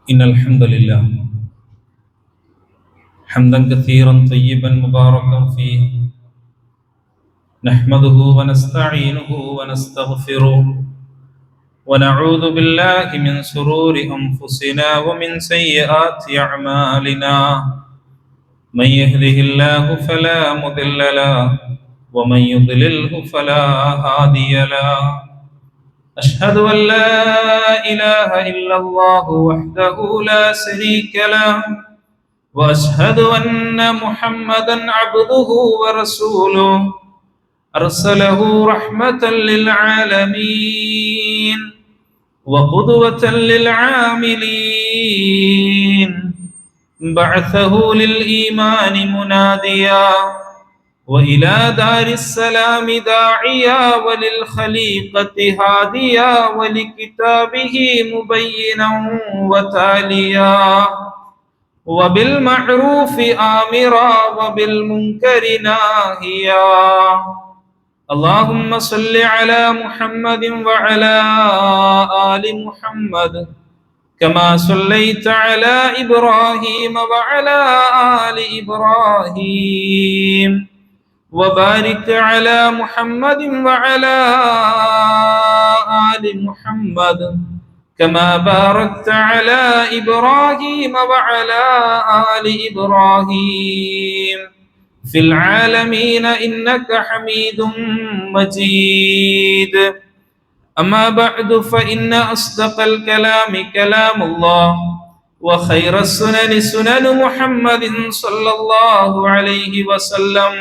إن الحمد لله حمدا كثيرا طيبا مباركا فيه نحمده ونستعينه ونستغفره ونعوذ بالله من شرور أنفسنا ومن سيئات أعمالنا من يهده الله فلا مضل له ومن يضلله فلا هادي له أشهد أن لا إله إلا الله وحده لا شريك له وأشهد أن محمدا عبده ورسوله أرسله رحمة للعالمين وقدوة للعاملين بعثه للإيمان مناديا وإلى دار السلام داعيا وللخليقة هاديا ولكتابه مبينا وتاليا وبالمعروف آمرا وبالمنكر ناهيا اللهم صل على محمد وعلى آل محمد كما صليت على إبراهيم وعلى آل إبراهيم وبارك على محمد وعلى آل محمد كما باركت على إبراهيم وعلى آل إبراهيم في العالمين إنك حميد مجيد أما بعد فإن أصدق الكلام كلام الله وخير السنن سنن محمد صلى الله عليه وسلم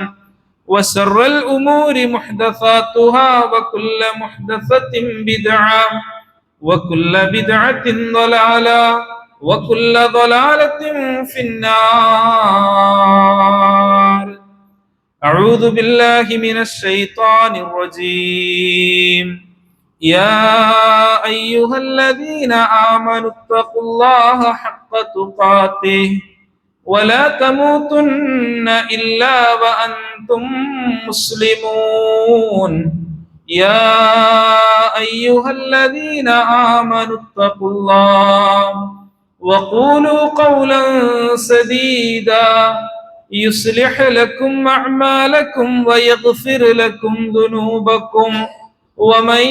وشر الأمور محدثاتها وكل محدثة بدعة وكل بدعة ضلالة وكل ضلالة في النار أعوذ بالله من الشيطان الرجيم يا أيها الذين آمنوا اتقوا الله حق تقاته ولا تموتن إلا وأنتم مسلمون يا أيها الذين آمنوا اتقوا الله وقولوا قولا سديدا يصلح لكم أعمالكم ويغفر لكم ذنوبكم ومن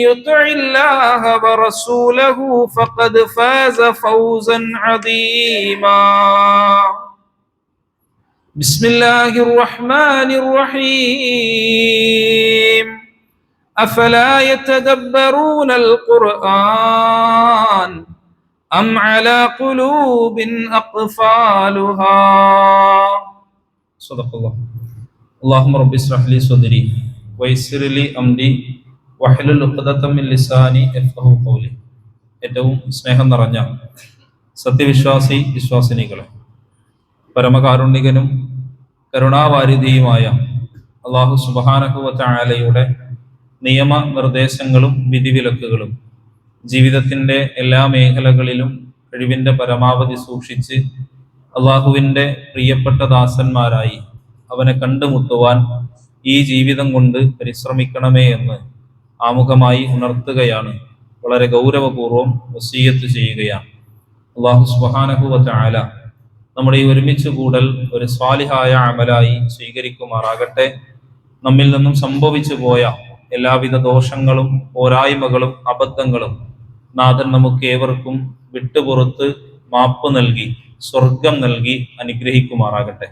يطع الله ورسوله فقد فاز فوزا عظيما بسم الله الرحمن الرحيم أفلا يتدبرون القرآن أم على قلوب أقفالها صدق الله اللهم رب اشرح لي صدري ويسر لي أمري واحلل عقدة من لساني يفقهوا قولي. ഏറ്റവും സ്നേഹം നിറഞ്ഞ സത്യവിശ്വാസി വിശ്വാസിനികളെ, പരമകാരുണികനും കരുണാവാരിധിയുമായ അല്ലാഹു സുബ്ഹാനഹു വ തആലയുടെ നിയമ നിർദ്ദേശങ്ങളും വിധിവിലക്കുകളും ജീവിതത്തിൻ്റെ എല്ലാ മേഖലകളിലും കഴിവിൻ്റെ പരമാവധി സൂക്ഷിച്ച് അള്ളാഹുവിൻ്റെ പ്രിയപ്പെട്ട ദാസന്മാരായി അവനെ കണ്ടുമുട്ടുവാൻ ഈ ജീവിതം കൊണ്ട് പരിശ്രമിക്കണമേ എന്ന് ആമുഖമായി ഉണർത്തുകയാണ്. വളരെ ഗൗരവപൂർവം വസിയ്യത്ത് ചെയ്യുകയാണ്. അല്ലാഹു സുബ്ഹാനഹു വ തആല നമ്മുടെ ഈ ഒരുമിച്ച് കൂടൽ ഒരു സ്വാലിഹായ അമലായി സ്വീകരിക്കുമാറാകട്ടെ. നമ്മിൽ നിന്നും സംഭവിച്ചു പോയ എല്ലാവിധ ദോഷങ്ങളും പോരായ്മകളും അബദ്ധങ്ങളും നാഥൻ നമുക്ക് ഏവർക്കും വിട്ടുപുറത്ത് മാപ്പ് നൽകി സ്വർഗം നൽകി അനുഗ്രഹിക്കുമാറാകട്ടെ.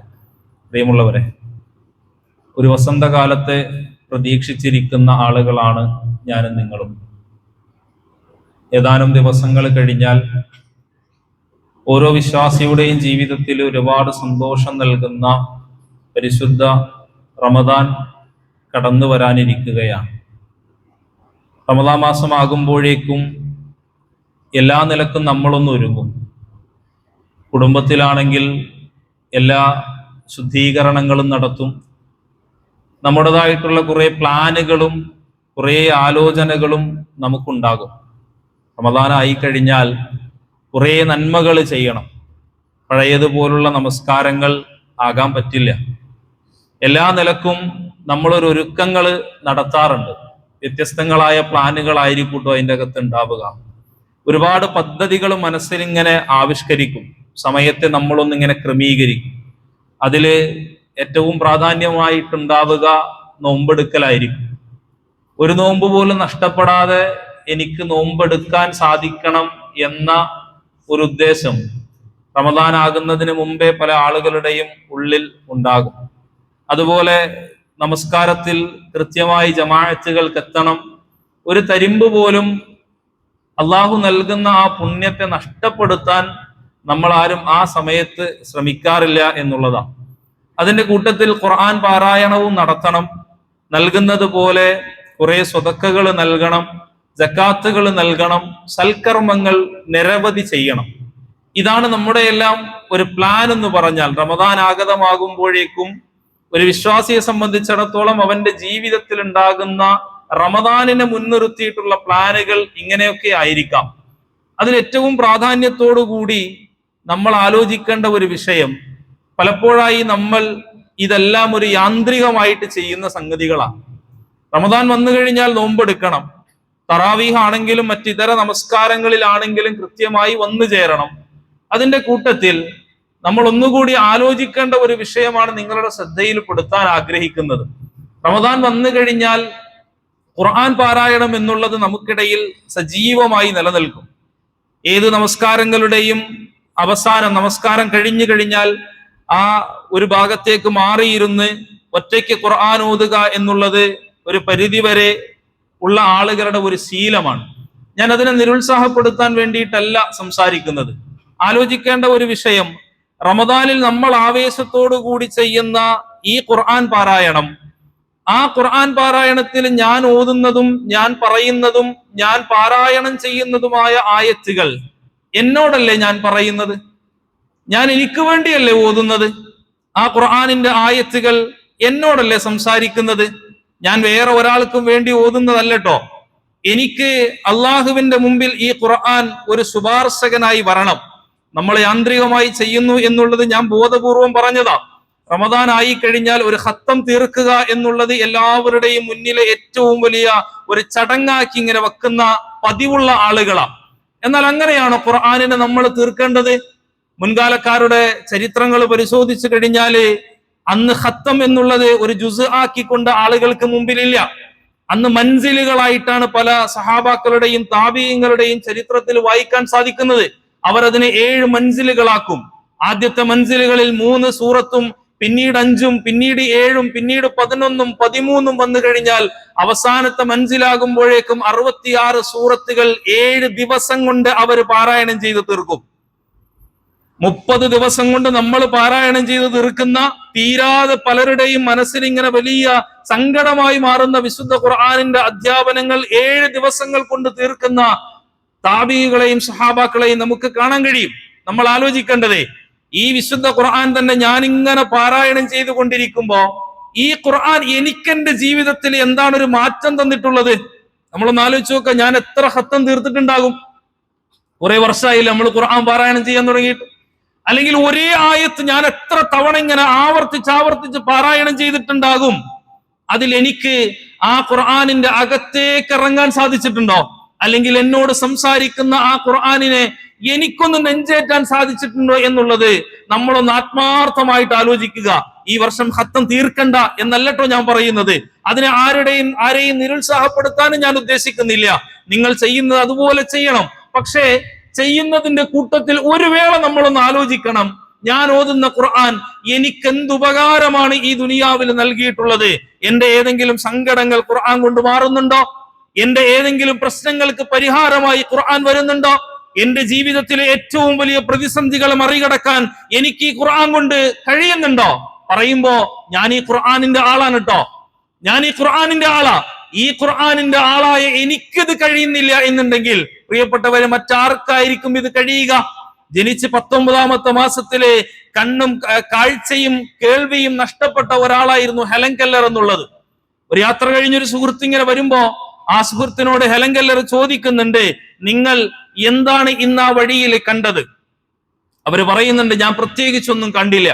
പ്രിയമുള്ളവരെ, ഒരു വസന്തകാലത്തെ പ്രതീക്ഷിച്ചിരിക്കുന്ന ആളുകളാണ് ഞാനും നിങ്ങളും. ഏതാനും ദിവസങ്ങൾ കഴിഞ്ഞാൽ ഓരോ വിശ്വാസിയുടെയും ജീവിതത്തിൽ ഒരുപാട് സന്തോഷം നൽകുന്ന പരിശുദ്ധ റമദാൻ കടന്നു വരാനിരിക്കുകയാണ്. റമദാൻ മാസമാകുമ്പോഴേക്കും എല്ലാ നിലക്കും നമ്മളൊന്ന് ഒരുങ്ങും. കുടുംബത്തിലാണെങ്കിൽ എല്ലാ ശുദ്ധീകരണങ്ങളും നടത്തും. നമ്മുടേതായിട്ടുള്ള കുറേ പ്ലാനുകളും കുറേ ആലോചനകളും നമുക്കുണ്ടാകും. റമദാൻ ആയി കഴിഞ്ഞാൽ കുറേ നന്മകൾ ചെയ്യണം. പഴയതുപോലുള്ള നമസ്കാരങ്ങൾ ആകാൻ പറ്റില്ല. എല്ലാ നിലക്കും നമ്മളൊരു ഒരുക്കങ്ങൾ നടത്താറുണ്ട്. വ്യത്യസ്തങ്ങളായ പ്ലാനുകളായിരിക്കൂട്ടോ അതിൻ്റെ അകത്ത് ഉണ്ടാവുക. ഒരുപാട് പദ്ധതികൾ മനസ്സിലിങ്ങനെ ആവിഷ്കരിക്കും. സമയത്തെ നമ്മളൊന്നിങ്ങനെ ക്രമീകരിക്കും. അതില് ഏറ്റവും പ്രാധാന്യമായിട്ടുണ്ടാവുക നോമ്പെടുക്കലായിരിക്കും. ഒരു നോമ്പ് പോലും നഷ്ടപ്പെടാതെ എനിക്ക് നോമ്പെടുക്കാൻ സാധിക്കണം എന്ന ഒരു ഉദ്ദേശം റമദാൻ ആകുന്നതിന് മുമ്പേ പല ആളുകളുടെയും ഉള്ളിൽ ഉണ്ടാകും. അതുപോലെ നമസ്കാരത്തിൽ കൃത്യമായി ജമാഅത്തുകൾക്ക് എത്തണം. ഒരു തരിമ്പ് പോലും അള്ളാഹു നൽകുന്ന ആ പുണ്യത്തെ നഷ്ടപ്പെടുത്താൻ നമ്മൾ ആരും ആ സമയത്ത് ശ്രമിക്കാറില്ല എന്നുള്ളതാണ്. അതിന്റെ കൂട്ടത്തിൽ ഖുർആൻ പാരായണവും നടത്തണം. നൽകുന്നത് പോലെ കുറെ സ്വതക്കകൾ നൽകണം, ജക്കാത്തുകൾ നൽകണം, സൽക്കർമ്മങ്ങൾ നിരവധി ചെയ്യണം. ഇതാണ് നമ്മുടെ എല്ലാം ഒരു പ്ലാൻ എന്ന് പറഞ്ഞാൽ. റമദാൻ ആഗതമാകുമ്പോഴേക്കും ഒരു വിശ്വാസിയെ സംബന്ധിച്ചിടത്തോളം അവന്റെ ജീവിതത്തിൽ ഉണ്ടാകുന്ന റമദാനിനെ മുൻനിർത്തിയിട്ടുള്ള പ്ലാനുകൾ ഇങ്ങനെയൊക്കെ ആയിരിക്കാം. അതിൽ ഏറ്റവും പ്രാധാന്യത്തോടു കൂടി നമ്മൾ ആലോചിക്കേണ്ട ഒരു വിഷയം, പലപ്പോഴായി നമ്മൾ ഇതെല്ലാം ഒരു യാന്ത്രികമായിട്ട് ചെയ്യുന്ന സംഗതികളാണ്. റമദാൻ വന്നു കഴിഞ്ഞാൽ നോമ്പെടുക്കണം, തറാവീഹ് ആണെങ്കിലും മറ്റിതര നമസ്കാരങ്ങളിലാണെങ്കിലും കൃത്യമായി വന്നു ചേരണം. അതിന്റെ കൂട്ടത്തിൽ നമ്മൾ ഒന്നുകൂടി ആലോചിക്കേണ്ട ഒരു വിഷയമാണ് നിങ്ങളുടെ ശ്രദ്ധയിൽപ്പെടുത്താൻ ആഗ്രഹിക്കുന്നത്. റമദാൻ വന്നു കഴിഞ്ഞാൽ ഖുർആൻ പാരായണം എന്നുള്ളത് നമുക്കിടയിൽ സജീവമായി നിലനിൽക്കും. ഏത് നമസ്കാരങ്ങളുടെയും അവസാനം, നമസ്കാരം കഴിഞ്ഞു കഴിഞ്ഞാൽ ആ ഒരു ഭാഗത്തേക്ക് മാറിയിരുന്ന് ഒറ്റയ്ക്ക് ഖുർആൻ ഓതുക എന്നുള്ളത് ഒരു പരിധിവരെ ഉള്ള ആളുകളുടെ ഒരു ശീലമാണ്. ഞാൻ അതിനെ നിരുത്സാഹപ്പെടുത്താൻ വേണ്ടിയിട്ടല്ല സംസാരിക്കുന്നത്. ആലോചിക്കേണ്ട ഒരു വിഷയം, റമദാനിൽ നമ്മൾ ആവേശത്തോടു കൂടി ചെയ്യുന്ന ഈ ഖുർആൻ പാരായണം, ആ ഖുർആൻ പാരായണത്തിൽ ഞാൻ ഓതുന്നതും ഞാൻ പറയുന്നതും ഞാൻ പാരായണം ചെയ്യുന്നതുമായ ആയത്തുകൾ എന്നോടല്ലേ ഞാൻ പറയുന്നത്? ഞാൻ എനിക്ക് വേണ്ടിയല്ലേ ഓതുന്നത്? ആ ഖുർആനിന്റെ ആയത്തുകൾ എന്നോടല്ലേ സംസാരിക്കുന്നത്? ഞാൻ വേറെ ഒരാൾക്കും വേണ്ടി ഓതുന്നതല്ലട്ടോ. എനിക്ക് അള്ളാഹുവിന്റെ മുമ്പിൽ ഈ ഖുർആൻ ഒരു ശുപാർശകനായി വരണം. നമ്മൾ യാന്ത്രികമായി ചെയ്യുന്നു എന്നുള്ളത് ഞാൻ ബോധപൂർവം പറഞ്ഞതാ. റമദാൻ ആയി കഴിഞ്ഞാൽ ഒരു ഖത്തം തീർക്കുക എന്നുള്ളത് എല്ലാവരുടെയും മുന്നിലെ ഏറ്റവും വലിയ ഒരു ചടങ്ങാക്കി ഇങ്ങനെ വെക്കുന്ന പതിവുള്ള ആളുകളാണ്. എന്നാൽ അങ്ങനെയാണോ ഖുർആനിനെ നമ്മൾ തീർക്കേണ്ടത്? മുൻകാലക്കാരുടെ ചരിത്രങ്ങൾ പരിശോധിച്ചു കഴിഞ്ഞാല് അന്ന് ഖത്തം എന്നുള്ളത് ഒരു ജുസ് ആക്കിക്കൊണ്ട് ആളുകൾക്ക് മുമ്പിലില്ല. അന്ന് മൻസിലുകളായിട്ടാണ് പല സഹാബാക്കളുടെയും താബീങ്ങളുടെയും ചരിത്രത്തിൽ വായിക്കാൻ സാധിക്കുന്നത്. അവർ അതിനെ 7 മൻസിലുകളാക്കും. ആദ്യത്തെ മൻസിലുകളിൽ 3 സൂറത്തും, പിന്നീട് 5ഉം, പിന്നീട് 7ഉം, പിന്നീട് 11ഉം 13ഉം വന്നു കഴിഞ്ഞാൽ അവസാനത്തെ മൻസിലാകുമ്പോഴേക്കും 66 സൂറത്തുകൾ 7 ദിവസം കൊണ്ട് അവർ പാരായണം ചെയ്ത് തീർക്കും. 30 ദിവസം കൊണ്ട് നമ്മൾ പാരായണം ചെയ്ത് തീർക്കുന്ന, തീരാതെ പലരുടെയും മനസ്സിൽ ഇങ്ങനെ വലിയ സങ്കടമായി മാറുന്ന വിശുദ്ധ ഖുർആനിന്റെ അധ്യാപനങ്ങൾ 7 ദിവസങ്ങൾ കൊണ്ട് തീർക്കുന്ന താബീകളെയും സഹാബാക്കളെയും നമുക്ക് കാണാൻ കഴിയും. നമ്മൾ ആലോചിക്കേണ്ടതേ, ഈ വിശുദ്ധ ഖുർആൻ തന്നെ ഞാൻ ഇങ്ങനെ പാരായണം ചെയ്തുകൊണ്ടിരിക്കുമ്പോ ഈ ഖുർആൻ എനിക്കെന്റെ ജീവിതത്തിൽ എന്താണ് ഒരു മാറ്റം തന്നിട്ടുള്ളത്? നമ്മളൊന്ന് ആലോചിച്ച് നോക്കുക. ഞാൻ എത്ര ഖത്തം തീർത്തിട്ടുണ്ടാകും? കുറെ വർഷമായില്ല നമ്മൾ ഖുർആൻ പാരായണം ചെയ്യാൻ തുടങ്ങിയിട്ട്. അല്ലെങ്കിൽ ഒരേ ആയത്ത് ഞാൻ എത്ര തവണ ഇങ്ങനെ ആവർത്തിച്ച് പാരായണം ചെയ്തിട്ടുണ്ടാകും? അതിൽ എനിക്ക് ആ ഖുർആനിന്റെ അകത്തേക്ക് ഇറങ്ങാൻ സാധിച്ചിട്ടുണ്ടോ? അല്ലെങ്കിൽ എന്നോട് സംസാരിക്കുന്ന ആ ഖുർആനിനെ എനിക്കൊന്ന് നെഞ്ചേറ്റാൻ സാധിച്ചിട്ടുണ്ടോ എന്നുള്ളത് നമ്മളൊന്ന് ആത്മാർത്ഥമായിട്ട് ആലോചിക്കുക. ഈ വർഷം ഖത്തം തീർക്കണ്ട എന്നല്ലട്ടോ ഞാൻ പറയുന്നത്. അതിനെ ആരെയും നിരുത്സാഹപ്പെടുത്താനും ഞാൻ ഉദ്ദേശിക്കുന്നില്ല. നിങ്ങൾ ചെയ്യുന്നത് അതുപോലെ ചെയ്യണം. പക്ഷേ ചെയ്യുന്നതിന്റെ കൂട്ടത്തിൽ ഒരു വേള നമ്മളൊന്ന് ആലോചിക്കണം, ഞാൻ ഓതുന്ന ഖുർആൻ എനിക്കെന്തുപകാരമാണ് ഈ ദുനിയാവിൽ നൽകിയിട്ടുള്ളത്? എന്റെ ഏതെങ്കിലും സങ്കടങ്ങൾ ഖുർആൻ കൊണ്ട് മാറുന്നുണ്ടോ? എന്റെ ഏതെങ്കിലും പ്രശ്നങ്ങൾക്ക് പരിഹാരമായി ഖുർആൻ വരുന്നുണ്ടോ? എന്റെ ജീവിതത്തിലെ ഏറ്റവും വലിയ പ്രതിസന്ധികളെ മറികടക്കാൻ എനിക്ക് ഈ ഖുർആൻ കൊണ്ട് കഴിയുന്നുണ്ടോ? പറയുമ്പോ ഞാൻ ഈ ഖുർആനിന്റെ ആളാണ് കേട്ടോ, ഞാൻ ഈ ഖുർആനിന്റെ ആളാ. ഈ ഖുർആനിന്റെ ആളായ എനിക്കിത് കഴിയുന്നില്ല എന്നുണ്ടെങ്കിൽ പ്രിയപ്പെട്ടവരെ, മറ്റാർക്കായിരിക്കും ഇത് കഴിയുക? ജനിച്ച് 19ാമത്തെ മാസത്തിലെ കണ്ണും കാഴ്ചയും കേൾവിയും നഷ്ടപ്പെട്ട ഒരാളായിരുന്നു ഹെലൻ കെല്ലർ എന്നുള്ളത്. ഒരു യാത്ര കഴിഞ്ഞൊരു സുഹൃത്ത് ഇങ്ങനെ വരുമ്പോ ആ സുഹൃത്തിനോട് ഹെലൻ കെല്ലർ ചോദിക്കുന്നുണ്ട്, നിങ്ങൾ എന്താണ് ഇന്ന് ആ വഴിയിൽ കണ്ടത്? അവര് പറയുന്നുണ്ട്, ഞാൻ പ്രത്യേകിച്ചൊന്നും കണ്ടില്ല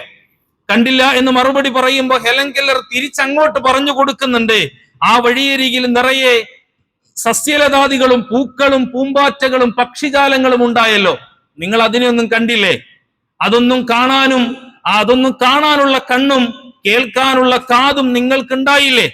എന്ന് മറുപടി പറയുമ്പോ ഹെലൻ കെല്ലർ തിരിച്ചങ്ങോട്ട് പറഞ്ഞു കൊടുക്കുന്നുണ്ട്, ആ വഴിയരികിൽ നിറയെ സസ്യലതാദികളും പൂക്കളും പൂമ്പാറ്റകളും പക്ഷിജാലങ്ങളും ഉണ്ടായല്ലോ. നിങ്ങൾ അതിനെയൊന്നും കണ്ടില്ലേ? അതൊന്നും കാണാനുള്ള കണ്ണും കേൾക്കാനുള്ള കാതും നിങ്ങൾക്കുണ്ടായില്ലേ?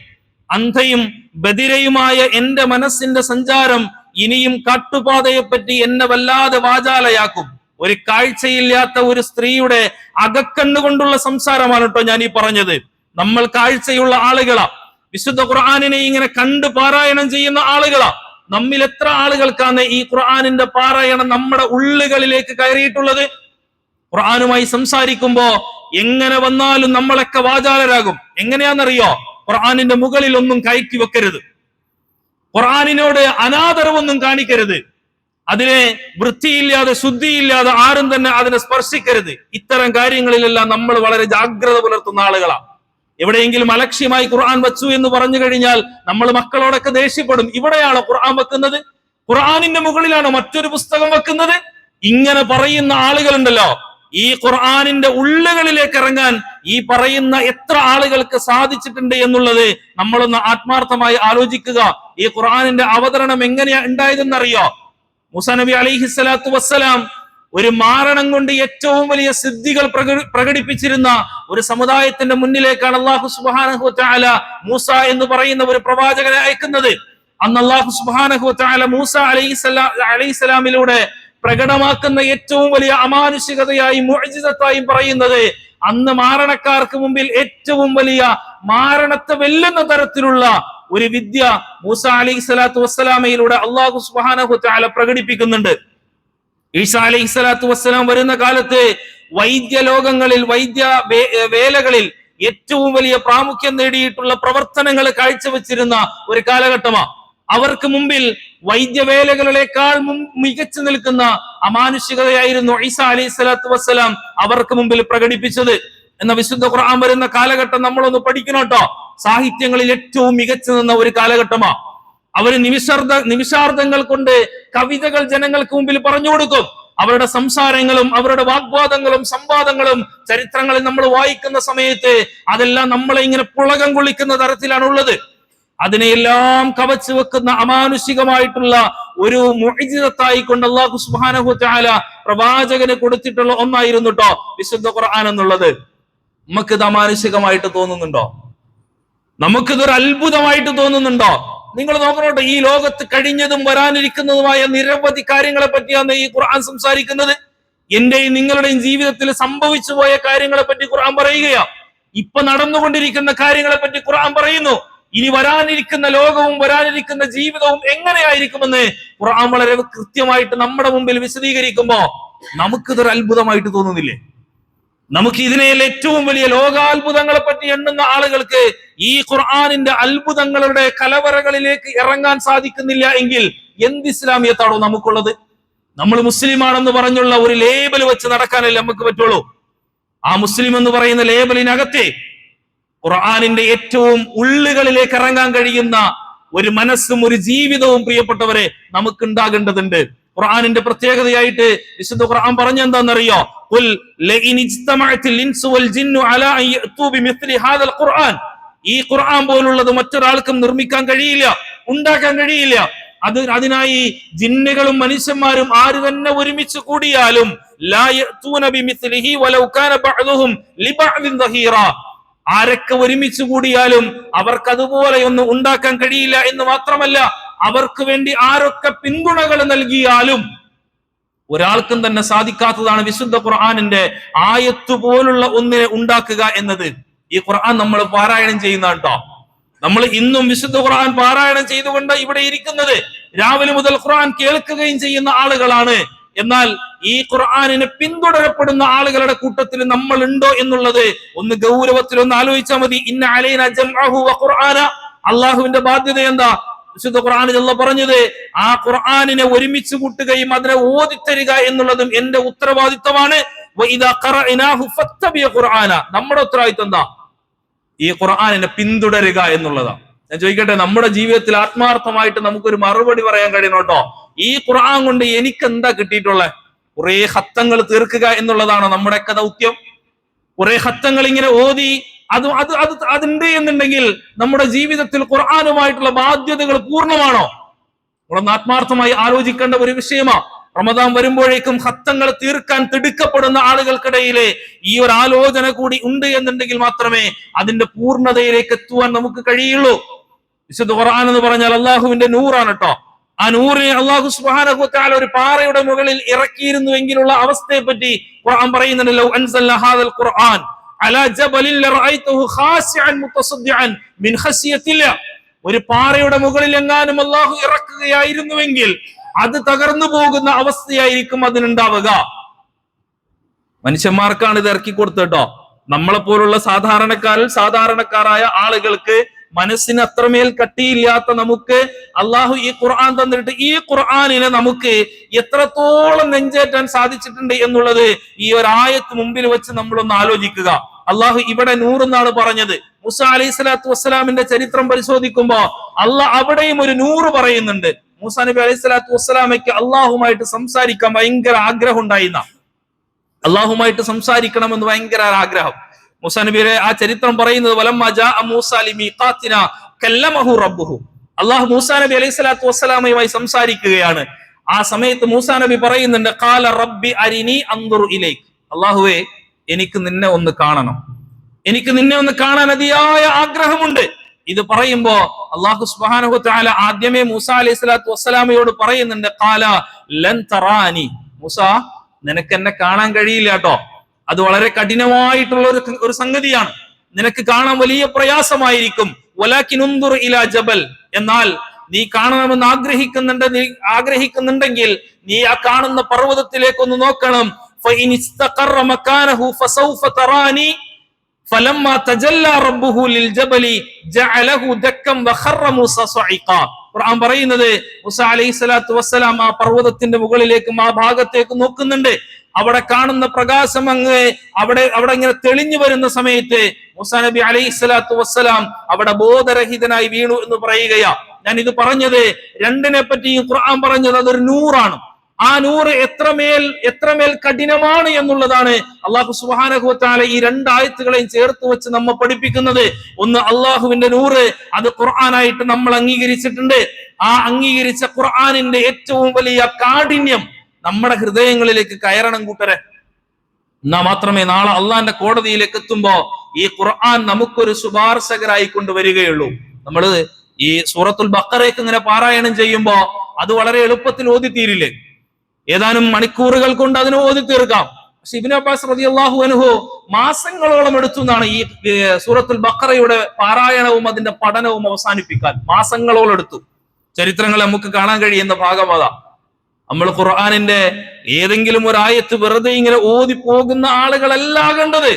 അന്ധയും ബധിരയുമായ എന്റെ മനസ്സിന്റെ സഞ്ചാരം ഇനിയും കാട്ടുപാതയെപ്പറ്റി എന്നെ വല്ലാതെ വാചാലയാക്കും. ഒരു കാഴ്ചയില്ലാത്ത ഒരു സ്ത്രീയുടെ അകക്കണ്ണുകൊണ്ടുള്ള സംസാരമാണ് കേട്ടോ ഞാൻ ഈ പറഞ്ഞത്. നമ്മൾ കാഴ്ചയുള്ള ആളുകളാ, വിശുദ്ധ ഖുർആനിനെ ഇങ്ങനെ കണ്ട് പാരായണം ചെയ്യുന്ന ആളുകളാ. നമ്മിൽ എത്ര ആളുകൾക്കാണ് ഈ ഖുർആനിന്റെ പാരായണം നമ്മുടെ ഉള്ളുകളിലേക്ക് കയറിയിട്ടുള്ളത്? ഖുർആനുമായി സംസാരിക്കുമ്പോ എങ്ങനെ വന്നാലും നമ്മളൊക്കെ വാചാലരാകും. എങ്ങനെയാണെന്നറിയോ? ഖുർആനിന്റെ മുകളിൽ ഒന്നും കയറ്റി വെക്കരുത്, ഖുർആനിനോട് അനാദരവൊന്നും കാണിക്കരുത്, അതിനെ വൃത്തിയില്ലാതെ ശുദ്ധിയില്ലാതെ ആരും തന്നെ അതിനെ സ്പർശിക്കരുത്. ഇത്തരം കാര്യങ്ങളിലെല്ലാം നമ്മൾ വളരെ ജാഗ്രത പുലർത്തുന്ന ആളുകളാണ്. എവിടെയെങ്കിലും അലക്ഷ്യമായി ഖുർആൻ വെച്ചു എന്ന് പറഞ്ഞു കഴിഞ്ഞാൽ നമ്മൾ മക്കളോടൊക്കെ ദേഷ്യപ്പെടും. ഇവിടെയാണോ ഖുർആൻ വെക്കുന്നത്? ഖുർആനിന്റെ മുകളിലാണോ മറ്റൊരു പുസ്തകം വെക്കുന്നത്? ഇങ്ങനെ പറയുന്ന ആളുകളുണ്ടല്ലോ. ഈ ഖുർആനിന്റെ ഉള്ളുകളിലേക്ക് ഇറങ്ങാൻ ഈ പറയുന്ന എത്ര ആളുകൾക്ക് സാധിച്ചിട്ടുണ്ട് എന്നുള്ളത് നമ്മളൊന്ന് ആത്മാർത്ഥമായി ആലോചിക്കുക. ഈ ഖുർആനിന്റെ അവതരണം എങ്ങനെയാ ഉണ്ടായതെന്നറിയോ? മൂസാ നബി അലൈഹിസ്സലാത്തു വസ്സലാം ഒരു മാരണം കൊണ്ട് ഏറ്റവും വലിയ സിദ്ധികൾ പ്രകടിപ്പിച്ചിരുന്ന ഒരു സമുദായത്തിന്റെ മുന്നിലേക്കാണ് അല്ലാഹു സുബ്ഹാനഹു വ തആല മൂസ എന്ന് പറയുന്ന ഒരു പ്രവാചകനെ അയക്കുന്നത്. അന്ന് അല്ലാഹു സുബ്ഹാനഹു വ തആല മൂസ അലൈഹിസ്സലാമിലൂടെ പ്രകടമാക്കുന്ന ഏറ്റവും വലിയ അമാനുഷികതയായി മുഅ്ജിസത്തായി പറയുന്നത്, അന്ന് മാരണക്കാർക്ക് മുമ്പിൽ ഏറ്റവും വലിയ മാരണത്തെ വെല്ലുന്ന തരത്തിലുള്ള ഒരു വിദ്യ മൂസ അലൈഹിസ്സലാത്തു വസ്സലാമയിലൂടെ അല്ലാഹു സുബ്ഹാനഹു വ തആല പ്രകടിപ്പിക്കുന്നുണ്ട്. ഈസാ അലൈഹിസ്സലാത്തു വസ്സലാം വരുന്ന കാലത്ത് വൈദ്യലോകങ്ങളിൽ, വേലകളിൽ ഏറ്റവും വലിയ പ്രാമുഖ്യം നേടിയിട്ടുള്ള പ്രവർത്തനങ്ങൾ കാഴ്ചവെച്ചിരുന്ന ഒരു കാലഘട്ടമാണ്. അവർക്ക് മുമ്പിൽ വൈദ്യവേലകളേക്കാൾ മികച്ചു നിൽക്കുന്ന അമാനുഷികതയായിരുന്നു ഈസാ അലൈഹിസ്സലാത്തു വസ്സലാം അവർക്ക് മുമ്പിൽ പ്രകടിപ്പിച്ചത്. എന്ന വിശുദ്ധ ഖുർആൻ വരുന്ന കാലഘട്ടം നമ്മളൊന്ന് പഠിക്കണം കേട്ടോ. സാഹിത്യങ്ങളിൽ ഏറ്റവും മികച്ചു നിന്ന ഒരു കാലഘട്ടമാണ്. അവര് നിമിഷാർദ്ധങ്ങൾ കൊണ്ട് കവിതകൾ ജനങ്ങൾക്ക് മുമ്പിൽ പറഞ്ഞു കൊടുക്കും. അവരുടെ സംസാരങ്ങളും അവരുടെ വാഗ്വാദങ്ങളും സംവാദങ്ങളും ചരിത്രങ്ങളിൽ നമ്മൾ വായിക്കുന്ന സമയത്ത് അതെല്ലാം നമ്മളെ ഇങ്ങനെ പുളകം കൊള്ളിക്കുന്ന തരത്തിലാണ് ഉള്ളത്. അതിനെയെല്ലാം കവച്ചു വെക്കുന്ന അമാനുഷികമായിട്ടുള്ള ഒരു മുഅ്ജിസത്തായി കൊണ്ട് അല്ലാഹു സുബ്ഹാനഹു വ തആല പ്രവാചകന് കൊടുത്തിട്ടുള്ള ഒന്നായിരുന്നു കേട്ടോ വിശുദ്ധ ഖുർആൻ എന്നുള്ളത്. നമുക്കിത് അമാനുഷികമായിട്ട് തോന്നുന്നുണ്ടോ? നമുക്കിതൊരു അത്ഭുതമായിട്ട് തോന്നുന്നുണ്ടോ? നിങ്ങൾ നോക്കണോട്ടെ, ഈ ലോകത്ത് കഴിഞ്ഞതും വരാനിരിക്കുന്നതുമായ നിരവധി കാര്യങ്ങളെ പറ്റിയാണ് ഈ ഖുർആൻ സംസാരിക്കുന്നത്. എന്റെയും നിങ്ങളുടെയും ജീവിതത്തിൽ സംഭവിച്ചു പോയ കാര്യങ്ങളെ പറ്റി ഖുർആൻ പറയുകയാ. ഇപ്പൊ നടന്നുകൊണ്ടിരിക്കുന്ന കാര്യങ്ങളെ പറ്റി ഖുർആൻ പറയുന്നു. ഇനി വരാനിരിക്കുന്ന ലോകവും വരാനിരിക്കുന്ന ജീവിതവും എങ്ങനെയായിരിക്കുമെന്ന് ഖുർആൻ വളരെ കൃത്യമായിട്ട് നമ്മുടെ മുമ്പിൽ വിശദീകരിക്കുമ്പോ നമുക്കിതൊരു അത്ഭുതമായിട്ട് തോന്നുന്നില്ലേ? നമുക്ക് ഇതിനെയുള്ള ഏറ്റവും വലിയ ലോകാത്ഭുതങ്ങളെ പറ്റി എണ്ണുന്ന ആളുകൾക്ക് ഈ ഖുർആനിന്റെ അത്ഭുതങ്ങളുടെ കലവറകളിലേക്ക് ഇറങ്ങാൻ സാധിക്കുന്നില്ല എങ്കിൽ എന്ത് ഇസ്ലാമിയത്താണോ നമുക്കുള്ളത്? നമ്മൾ മുസ്ലിമാണെന്ന് പറഞ്ഞുള്ള ഒരു ലേബൽ വെച്ച് നടക്കാനല്ലേ നമുക്ക് പറ്റുള്ളൂ. ആ മുസ്ലിം എന്ന് പറയുന്ന ലേബലിനകത്തെ ഖുർആനിന്റെ ഏറ്റവും ഉള്ളുകളിലേക്ക് ഇറങ്ങാൻ കഴിയുന്ന ഒരു മനസ്സും ഒരു ജീവിതവും പ്രിയപ്പെട്ടവരെ നമുക്ക് ഉണ്ടാകേണ്ടതുണ്ട്. ഖുർആനിന്റെ പ്രത്യേകതയായിട്ട് വിശുദ്ധ ഖുർആൻ പറഞ്ഞെന്താണെന്നറിയോ? ഖുൽ ലഇൻ ഇജ്തമഅത്തിൽ ഇൻസു വൽ ജിന്നു അലാ അൻ യഅതു ബിമിസ്ലി ഹാദൽ ഖുർആൻ. ഈ ഖുർആൻ പോലുള്ളത് മറ്റൊരാൾക്കും നിർമ്മിക്കാൻ കഴിയില്ല, ഉണ്ടാക്കാൻ കഴിയില്ല. അതിനായി ജിന്നുകളും മനുഷ്യന്മാരും ആര് തന്നെ ഒരുമിച്ച് കൂടിയാലും ലാ യഅതൂന ബിമിസ്ലിഹി വലൗ കാന ബഅദുഹും ലിബഅദിൻ ദഹീറ. ആരൊക്കെ ഒരുമിച്ച് കൂടിയാലും അവർക്ക് അതുപോലെ ഒന്നും ഉണ്ടാക്കാൻ കഴിയില്ല എന്ന് മാത്രമല്ല, അവർക്ക് വേണ്ടി ആരൊക്കെ പിന്തുണകൾ നൽകിയാലും ഒരാൾക്കും തന്നെ സാധിക്കാത്തതാണ് വിശുദ്ധ ഖുർആനിന്റെ ആയത്ത് പോലുള്ള ഒന്നിനെ ഉണ്ടാക്കുക എന്നത്. ഈ ഖുർആൻ നമ്മൾ പാരായണം ചെയ്യുന്ന കേട്ടോ. നമ്മൾ ഇന്നും വിശുദ്ധ ഖുർആൻ പാരായണം ചെയ്തുകൊണ്ട് ഇവിടെ ഇരിക്കുന്നത്. രാവിലെ മുതൽ ഖുർആൻ കേൾക്കുകയും ചെയ്യുന്ന ആളുകളാണ്. എന്നാൽ ഈ ഖുർആനിനെ പിന്തുടരപ്പെടുന്ന ആളുകളുടെ കൂട്ടത്തിൽ നമ്മൾ ഉണ്ടോ എന്നുള്ളത് ഒന്ന് ഗൗരവത്തിൽ ഒന്ന് ആലോചിച്ചാൽ മതി. ഇന്ന അലൈനാ ജംഅഹു വ ഖുർആന. അള്ളാഹുവിന്റെ ബാധ്യത എന്താ? വിശുദ്ധ ഖുർആനിൽ അല്ലാഹു പറഞ്ഞത് ആ ഖുർആനിനെ ഒരുമിച്ച് കൂട്ടുകയും അതിനെ ഓതിത്തരിക എന്നുള്ളതും എന്റെ ഉത്തരവാദിത്തമാണ്. വഇദാ ഖറഅനാഹു ഫത്തബിഅ ഖുർആന. നമ്മുടെ ഉത്തരവാദിത്തം എന്താ? ഈ ഖുർആനിനെ പിന്തുടരുക എന്നുള്ളതാണ്. ഞാൻ ചോദിക്കട്ടെ, നമ്മുടെ ജീവിതത്തിൽ ആത്മാർത്ഥമായിട്ട് നമുക്കൊരു മറുപടി പറയാൻ കഴിയണം കേട്ടോ. ഈ ഖുർആൻ കൊണ്ട് എനിക്ക് എന്താ കിട്ടിയിട്ടുള്ളത്? കുറെ ഹത്തങ്ങൾ തീർക്കുക എന്നുള്ളതാണോ നമ്മുടെയൊക്കെ ദൗത്യം? കുറെ ഹത്തങ്ങൾ ഇങ്ങനെ ഓതി അതുണ്ട് എന്നുണ്ടെങ്കിൽ നമ്മുടെ ജീവിതത്തിൽ ഖുർആനുമായിട്ടുള്ള ബാധ്യതകൾ പൂർണ്ണമാണോ? നമ്മളൊന്ന് ആത്മാർത്ഥമായി ആലോചിക്കേണ്ട ഒരു വിഷയമാണ്. റമദാൻ വരുമ്പോഴേക്കും ഖത്തങ്ങൾ തീർക്കാൻ തിടുക്കപ്പെടുന്ന ആളുകൾക്കിടയിലെ ഈ ഒരു ആലോചന കൂടി ഉണ്ട് എന്നുണ്ടെങ്കിൽ മാത്രമേ അതിന്റെ പൂർണ്ണതയിലേക്ക് എത്തുവാൻ നമുക്ക് കഴിയുള്ളൂ. വിശുദ്ധ ഖുർആൻ എന്ന് പറഞ്ഞാൽ അള്ളാഹുവിന്റെ നൂറാണ് കേട്ടോ. ആ നൂറിനെ അള്ളാഹു സുബ്ഹാനഹു വ തആല ഒരു പാറയുടെ മുകളിൽ ഇറക്കിയിരുന്നുവെങ്കിലുള്ള അവസ്ഥയെ പറ്റി ഖുർആൻ പറയുന്നുണ്ട്. ലൗ അൻസൽനാ ഹാദൽ ഖുർആൻ അലാ ജബലിൻ ലറഅയ്തഹു ഖാശിഅൻ മുതസദ്ദിഅൻ മിൻ ഖശിയത്തില്ലാഹ്. ഒരു പാറയുടെ മുകളിൽ എങ്ങാനും അള്ളാഹു ഇറക്കുകയായിരുന്നുവെങ്കിൽ അത് തകർന്നു പോകുന്ന അവസ്ഥയായിരിക്കും അതിനുണ്ടാവുക. മനുഷ്യന്മാർക്കാണ് ഇത് ഇറക്കി കൊടുത്തട്ടോ. നമ്മളെ പോലുള്ള സാധാരണക്കാരായ ആളുകൾക്ക് മനസ്സിന് അത്രമേൽ കട്ടിയില്ലാത്ത നമുക്ക് അള്ളാഹു ഈ ഖുർആൻ തന്നിട്ട് ഈ ഖുർആനിനെ നമുക്ക് എത്രത്തോളം നെഞ്ചേറ്റാൻ സാധിച്ചിട്ടുണ്ട് എന്നുള്ളത് ഈ ഒരു ആയത്ത് മുമ്പിൽ വെച്ച് നമ്മളൊന്ന് ആലോചിക്കുക. അള്ളാഹു ഇവിടെ നൂറെന്നാണ് പറഞ്ഞത്. മൂസ അലൈഹി സ്വലാത്തു വസ്സലാമിന്റെ ചരിത്രം പരിശോധിക്കുമ്പോ അള്ളാഹ് അവിടെയും ഒരു നൂറ് പറയുന്നുണ്ട്. മൂസ നബി അലൈഹി സ്വലാത്തു വസ്സലാമയ്ക്ക് അള്ളാഹുമായിട്ട് സംസാരിക്കാൻ ഭയങ്കര ആഗ്രഹം ഉണ്ടായിരുന്ന, അള്ളാഹുമായിട്ട് സംസാരിക്കണമെന്ന് ഭയങ്കര ആഗ്രഹം. മൂസാ നബിയുടെ ആ ചരിത്രം പറയുന്നത് വലമ്മ ജാഅ മൂസാ ലിമീഖാതിനാ കല്ലമഹു റബ്ബുഹു. അള്ളാഹു മൂസാ നബി അലൈഹി സ്വലാത്തു വസ്സലാമയുമായി സംസാരിക്കുകയാണ്. ആ സമയത്ത് മൂസാ നബി പറയുന്നുണ്ട് ഖാല റബ്ബി അരിനി അൻദുർ ഇലൈക്. അള്ളാഹുവേ, എനിക്ക് നിന്നെ ഒന്ന് കാണണം, എനിക്ക് നിന്നെ ഒന്ന് കാണാൻ അതിയായ ആഗ്രഹമുണ്ട്. ഇത് പറയുമ്പോ അള്ളാഹു സുബ്ഹാനഹു വ തആല ആദ്യമേ മൂസാ അലൈഹി സ്വലാത്തു വസ്സലാമയോട് പറയുന്നുണ്ട് ഖാല ലൻ തറാനി. മൂസാ, നിനക്ക് എന്നെ കാണാൻ കഴിയില്ല കേട്ടോ. അത് വളരെ കഠിനമായിട്ടുള്ള ഒരു സംഗതിയാണ്. നിനക്ക് കാണാൻ വലിയ പ്രയാസമായിരിക്കും. വലാകിൻ ഉൻദുർ ഇലാ ജബൽ. എന്നാൽ നീ കാണണമെന്ന് ആഗ്രഹിക്കുന്നുണ്ടെങ്കിൽ നീ ആ കാണുന്ന പർവ്വതത്തിലേക്ക് ഒന്ന് നോക്കണം. ഫഇൻ ഇസ്തഖറ മകാനഹു ഫസൗഫ തറാനി ഫലമ്മാ തജല്ലാ റബ്ബുഹു ലിൽ ജബലി ജഅലഹു ദക്കം വഖറ മൂസ സഈഖാ. ഖുർആൻ പറയുന്നത് മൂസാ അലൈഹി സ്വലാത്തു വസ്സലാം ആ പർവ്വതത്തിന്റെ മുകളിലേക്കും ആ ഭാഗത്തേക്ക് നോക്കുന്നുണ്ട്. അവിടെ കാണുന്ന പ്രകാശം അവിടെ ഇങ്ങനെ തെളിഞ്ഞു വരുന്ന സമയത്ത് മൂസാ നബി അലൈഹി സ്വലാത്തു വസ്സലാം അവിടെ ബോധരഹിതനായി വീണു എന്ന് പറയുകയാ. ഞാൻ ഇത് പറഞ്ഞത് രണ്ടിനെ പറ്റിയും ഖുർആൻ പറഞ്ഞത് അതൊരു നൂറാണ്. ആ നൂറ് എത്രമേൽ കഠിനമാണ് എന്നുള്ളതാണ് അള്ളാഹു സുബ്ഹാനഹു വ തആല ഈ രണ്ടായത്തുകളെയും ചേർത്ത് വെച്ച് നമ്മെ പഠിപ്പിക്കുന്നത്. ഒന്ന്, അള്ളാഹുവിന്റെ നൂറ്, അത് ഖുർആനായിട്ട് നമ്മൾ അംഗീകരിച്ചിട്ടുണ്ട്. ആ അംഗീകരിച്ച ഖുർആനിന്റെ ഏറ്റവും വലിയ കാഠിന്യം നമ്മുടെ ഹൃദയങ്ങളിലേക്ക് കയറണം കൂട്ടരെ. എന്നാ മാത്രമേ നാളെ അള്ളാന്റെ കോടതിയിലേക്ക് എത്തുമ്പോ ഈ ഖുർആൻ നമുക്കൊരു ശുപാർശകരായി കൊണ്ടുവരികയുള്ളൂ. നമ്മൾ ഈ സൂറത്തുൽ ബഖറയ്ക്ക് ഇങ്ങനെ പാരായണം ചെയ്യുമ്പോ അത് വളരെ എളുപ്പത്തിൽ ഓതിത്തീരില്ലേ? ഏതാനും മണിക്കൂറുകൾ കൊണ്ട് അതിനെ ഓതി തീർക്കാം. പക്ഷെ ഇബ്നു അബ്ബാസ് റളിയല്ലാഹു അൻഹു മാസങ്ങളോളം എടുത്തു എന്നാണ് ഈ സൂറത്തുൽ ബഖറയുടെ പാരായണവും അതിന്റെ പഠനവും അവസാനിപ്പിക്കാൻ. മാസങ്ങളോളം എടുത്തു. ചരിത്രങ്ങൾ നമുക്ക് കാണാൻ കഴിയുന്ന ഭാഗം അതാ. നമ്മൾ ഖുർആനിന്റെ ഏതെങ്കിലും ഒരു ആയത്ത് വെറുതെ ഇങ്ങനെ ഓതി പോകുന്ന ആളുകളല്ല ആകേണ്ടത്.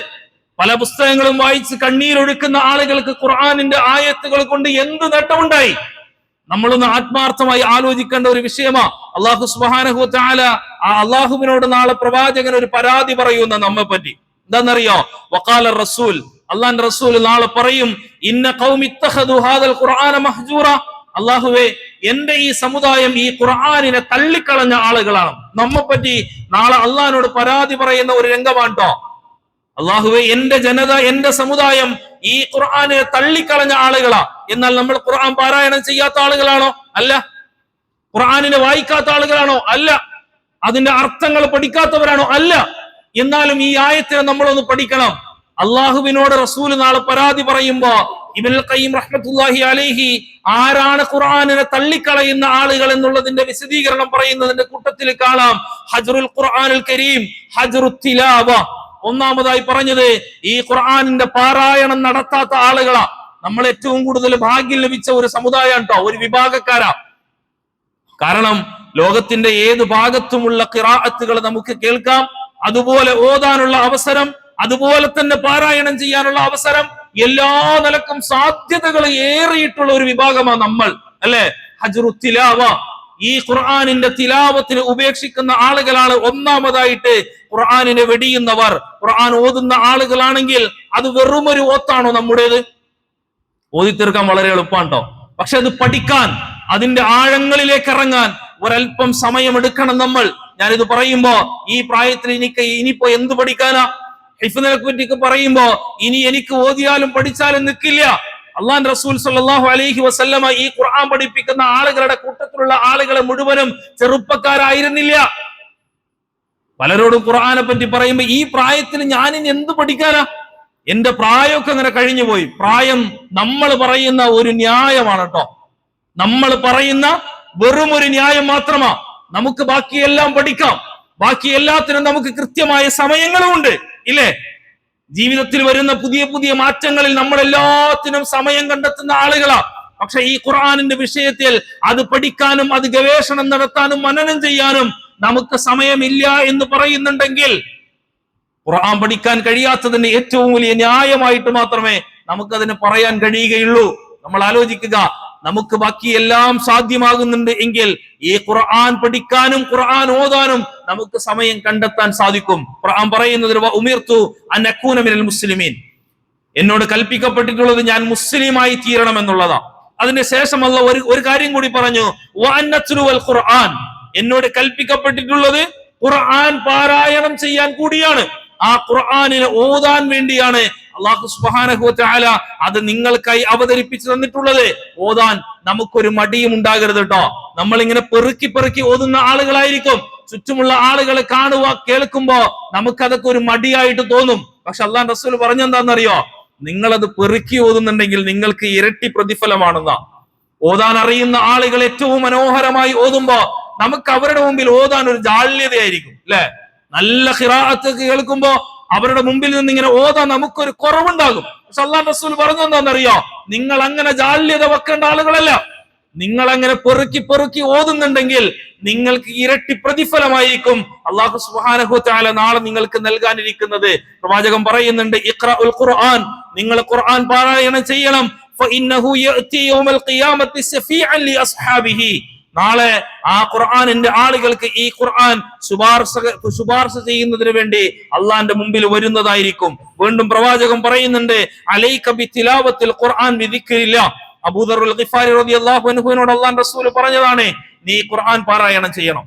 പല പുസ്തകങ്ങളും വായിച്ച് കണ്ണീരൊഴുക്കുന്ന ആളുകൾക്ക് ഖുർആനിന്റെ ആയത്തുകൾ കൊണ്ട് എന്ത് നേട്ടമുണ്ടായി? നമ്മളൊന്ന് ആത്മാർത്ഥമായി ആലോചിക്കേണ്ട ഒരു വിഷയമാ. അള്ളാഹു സുബ്ഹാനഹു വ തആല ആ അള്ളാഹുവിനോട് നാളെ പ്രവാചകൻ ഒരു പരാതി പറയുന്ന നമ്മെ പറ്റി. എന്താണെന്നറിയോ? വഖാല റസൂൽ, അള്ളാന്റെ റസൂൽ നാളെ പറയും ഇന്ന ഖൗമി ഇത്തഖദു ഹാദൽ ഖുർആന മഹ്ജൂറ. അള്ളാഹുവേ, എന്റെ ഈ സമുദായം ഈ ഖുർആനിനെ തള്ളിക്കളഞ്ഞ ആളുകളാണ്. നമ്മെ പറ്റി നാളെ അള്ളാഹിനോട് പരാതി പറയുന്ന ഒരു രംഗമാണ് ട്ടോ. അള്ളാഹുവേ, എന്റെ ജനത, എന്റെ സമുദായം ഈ ഖുർആനിനെ തള്ളിക്കളഞ്ഞ ആളുകളാ. എന്നാൽ നമ്മൾ ഖുർആൻ പാരായണം ചെയ്യാത്ത ആളുകളാണോ? അല്ല. ഖുർആനിനെ വായിക്കാത്ത ആളുകളാണോ? അല്ല. അതിന്റെ അർത്ഥങ്ങൾ പഠിക്കാത്തവരാണോ? അല്ല. എന്നാലും ഈ ആയത്തിനെ നമ്മളൊന്ന് പഠിക്കണം. അള്ളാഹുവിനോട് റസൂൽ നാളെ പരാതി പറയുമ്പോ ഇബ്നുൽ ഖയ്യിം റഹ്മത്തുള്ളാഹി അലൈഹി ആരാണ് ഖുർആനിനെ തള്ളിക്കളയുന്ന ആളുകൾ എന്നുള്ളതിന്റെ വിശദീകരണം പറയുന്നതിന്റെ കൂട്ടത്തിൽ കാണാം ഹജ്റുൽ ഖുർആനുൽ കരീം, ഹജ്റുത് തിലാവ. ഒന്നാമതായി പറഞ്ഞത് ഈ ഖുർആനിന്റെ പാരായണം നടത്താത്ത ആളുകളാ. നമ്മൾ ഏറ്റവും കൂടുതൽ ഭാഗ്യം ലഭിച്ച ഒരു സമുദായം കേട്ടോ, ഒരു വിഭാഗക്കാരാ. കാരണം ലോകത്തിന്റെ ഏത് ഭാഗത്തുമുള്ള ഖിറാഅത്തുകൾ നമുക്ക് കേൾക്കാം, അതുപോലെ ഓതാനുള്ള അവസരം, അതുപോലെ തന്നെ പാരായണം ചെയ്യാനുള്ള അവസരം, എല്ലാ നിലക്കും സാധ്യതകൾ ഏറിയിട്ടുള്ള ഒരു വിഭാഗമാണ് നമ്മൾ, അല്ലെ? ഹജ്റുത് തിലാവ, ഈ ഖുർആനിന്റെ തിലാവത്തിന് ഉപേക്ഷിക്കുന്ന ആളുകളാണ് ഒന്നാമതായിട്ട് ഖുർആനിനെ വെടിയുന്നവർ. ഖുർആൻ ഓതുന്ന ആളുകളാണെങ്കിൽ അത് വെറുമൊരു ഓത്താണോ നമ്മുടേത്? ഓതി തീർക്കാൻ വളരെ എളുപ്പമാണ് കേട്ടോ. പക്ഷെ അത് പഠിക്കാൻ, അതിന്റെ ആഴങ്ങളിലേക്ക് ഇറങ്ങാൻ ഒരല്പം സമയമെടുക്കണം നമ്മൾ. ഞാനിത് പറയുമ്പോ ഈ പ്രായത്തിൽ ഇനിയിപ്പോ എന്ത് പഠിക്കാനാ? ഹിഫ്ദിനെ പറ്റി പറയുമ്പോ ഇനി എനിക്ക് ഓതിയാലും പഠിച്ചാലും നിൽക്കില്ല. അള്ളാഹുവിന്റെ റസൂൽ സ്വല്ലല്ലാഹു അലൈഹി വസല്ലമ ഈ ഖുർആൻ പഠിപ്പിക്കുന്ന ആളുകളുടെ കൂട്ടത്തിലുള്ള ആളുകളെ മുഴുവനും ചെറുപ്പക്കാരായിരുന്നില്ല. പലരോടും ഖുർആനെ പറ്റി പറയുമ്പോ ഈ പ്രായത്തിൽ ഞാൻ ഇനി എന്ത് പഠിക്കാനാ, എന്റെ പ്രായമൊക്കെ അങ്ങനെ കഴിഞ്ഞു പോയി. പ്രായം നമ്മൾ പറയുന്ന ഒരു ന്യായമാണ് കേട്ടോ, നമ്മൾ പറയുന്ന വെറും ഒരു ന്യായം മാത്രമാ. നമുക്ക് ബാക്കിയെല്ലാം പഠിക്കാം, ബാക്കി എല്ലാത്തിനും നമുക്ക് കൃത്യമായ സമയങ്ങളുമുണ്ട്, ഇല്ലേ? ജീവിതത്തിൽ വരുന്ന പുതിയ പുതിയ മാറ്റങ്ങളിൽ നമ്മൾ എല്ലാത്തിനും സമയം കണ്ടെത്തുന്ന ആളുകളാ. പക്ഷെ ഈ ഖുർആനിന്റെ വിഷയത്തിൽ അത് പഠിക്കാനും അത് ഗവേഷണം നടത്താനും മനനം ചെയ്യാനും നമുക്ക് സമയമില്ല എന്ന് പറയുന്നുണ്ടെങ്കിൽ ഖുർആൻ പഠിക്കാൻ കഴിയാത്തതിന്റെ ഏറ്റവും വലിയ ന്യായമായിട്ട് മാത്രമേ നമുക്കതിന് പറയാൻ കഴിയുകയുള്ളൂ. നമ്മൾ ആലോചിക്കുക, നമുക്ക് ബാക്കി എല്ലാം സാധ്യമാകുന്നുണ്ട് എങ്കിൽ ഈ ഖുർആൻ പഠിക്കാനും ഖുർആൻ ഓതാനും നമുക്ക് സമയം കണ്ടെത്താൻ സാധിക്കും. ഖുർആൻ പറയുന്നത് ഉമിർതു അൻ അകൂന മിനൽ മുസ്ലിമീൻ, എന്നോട് കൽപ്പിക്കപ്പെട്ടിട്ടുള്ളത് ഞാൻ മുസ്ലിമായി തീരണം എന്നുള്ളതാ. അതിന് ശേഷം അല്ലാഹു ഒരു കാര്യം കൂടി പറഞ്ഞു, വഅൻ നത്ലുവൽ ഖുർആൻ, എന്നോട് കൽപ്പിക്കപ്പെട്ടിട്ടുള്ളത് ഖുർആൻ പാരായണം ചെയ്യാൻ കൂടിയാണ്. ആ ഖുർആനിനെ ഓതാൻ വേണ്ടിയാണ് അല്ലാഹു സുബ്ഹാനഹു വ തആല അത് നിങ്ങൾക്കായി അവതരിപ്പിച്ചു തന്നിട്ടുള്ളത്. ഓതാൻ നമുക്കൊരു മടിയും ഉണ്ടാകരുത് കേട്ടോ. നമ്മൾ ഇങ്ങനെ പെറുക്കി പെറുക്കി ഓതുന്ന ആളുകളായിരിക്കും. ചുറ്റുമുള്ള ആളുകളെ കാണുക കേൾക്കുമ്പോ നമുക്കതൊക്കെ ഒരു മടിയായിട്ട് തോന്നും. പക്ഷെ അല്ലാഹു റസൂൽ പറഞ്ഞെന്താണെന്നറിയോ? നിങ്ങളത് പെറുക്കി ഓതുന്നുണ്ടെങ്കിൽ നിങ്ങൾക്ക് ഇരട്ടി പ്രതിഫലമാണെന്നാ. ഓതാൻ അറിയുന്ന ആളുകൾ ഏറ്റവും മനോഹരമായി ഓതുമ്പോ നമുക്ക് അവരുടെ മുമ്പിൽ ഓതാൻ ഒരു ജാള്യതയായിരിക്കും, അല്ലെ? നല്ല ഖിറാഅത്ത് കേൾക്കുമ്പോ അവരുടെ മുമ്പിൽ നിന്ന് ഇങ്ങനെ ഓതാൻ നമുക്കൊരു കുറവുണ്ടാകും. പക്ഷെ അല്ലാഹു റസൂൽ പറഞ്ഞെന്താണെന്നറിയോ? നിങ്ങൾ അങ്ങനെ ജാള്യത വെക്കേണ്ട ആളുകളല്ല. നിങ്ങൾ അങ്ങനെ പെറുക്കി പെറുക്കി ഓതുന്നുണ്ടെങ്കിൽ നിങ്ങൾക്ക് ഇരട്ടി പ്രതിഫലമായിരിക്കും അല്ലാഹു സുബ്ഹാനഹു വ തആല നാളെ നിങ്ങൾക്ക് നൽകാനിരിക്കുന്നത്. പ്രവാചകൻ പറയുന്നുണ്ട്, ഇഖ്റഉൽ ഖുർആൻ, നിങ്ങൾ ഖുർആൻ പാരായണം ചെയ്യണം. ഫഇന്നഹു യഅതി യൗമൽ ഖിയാമത്തി ശഫീഅൻ ലി അസ്ഹാബിഹി, നാളെ ആ ഖുർആനിന്റെ ആളുകൾക്ക് ഈ ഖുർആൻ ശുപാർശ ചെയ്യുന്നതിന് വേണ്ടി അള്ളാന്റെ മുമ്പിൽ വരുന്നതായിരിക്കും. വീണ്ടും പ്രവാചകൻ പറയുന്നുണ്ട്, അലൈക ബിതിലാവത്തിൽ ഖുർആൻ ബിദിക്രില്ലാ, അബൂദറുൽ ഗിഫാരി റളിയല്ലാഹു അൻഹുവിനോട് അള്ളാഹുവിന്റെ റസൂൽ പറഞ്ഞതാണ്, നീ ഖുർആൻ പാരായണം ചെയ്യണം,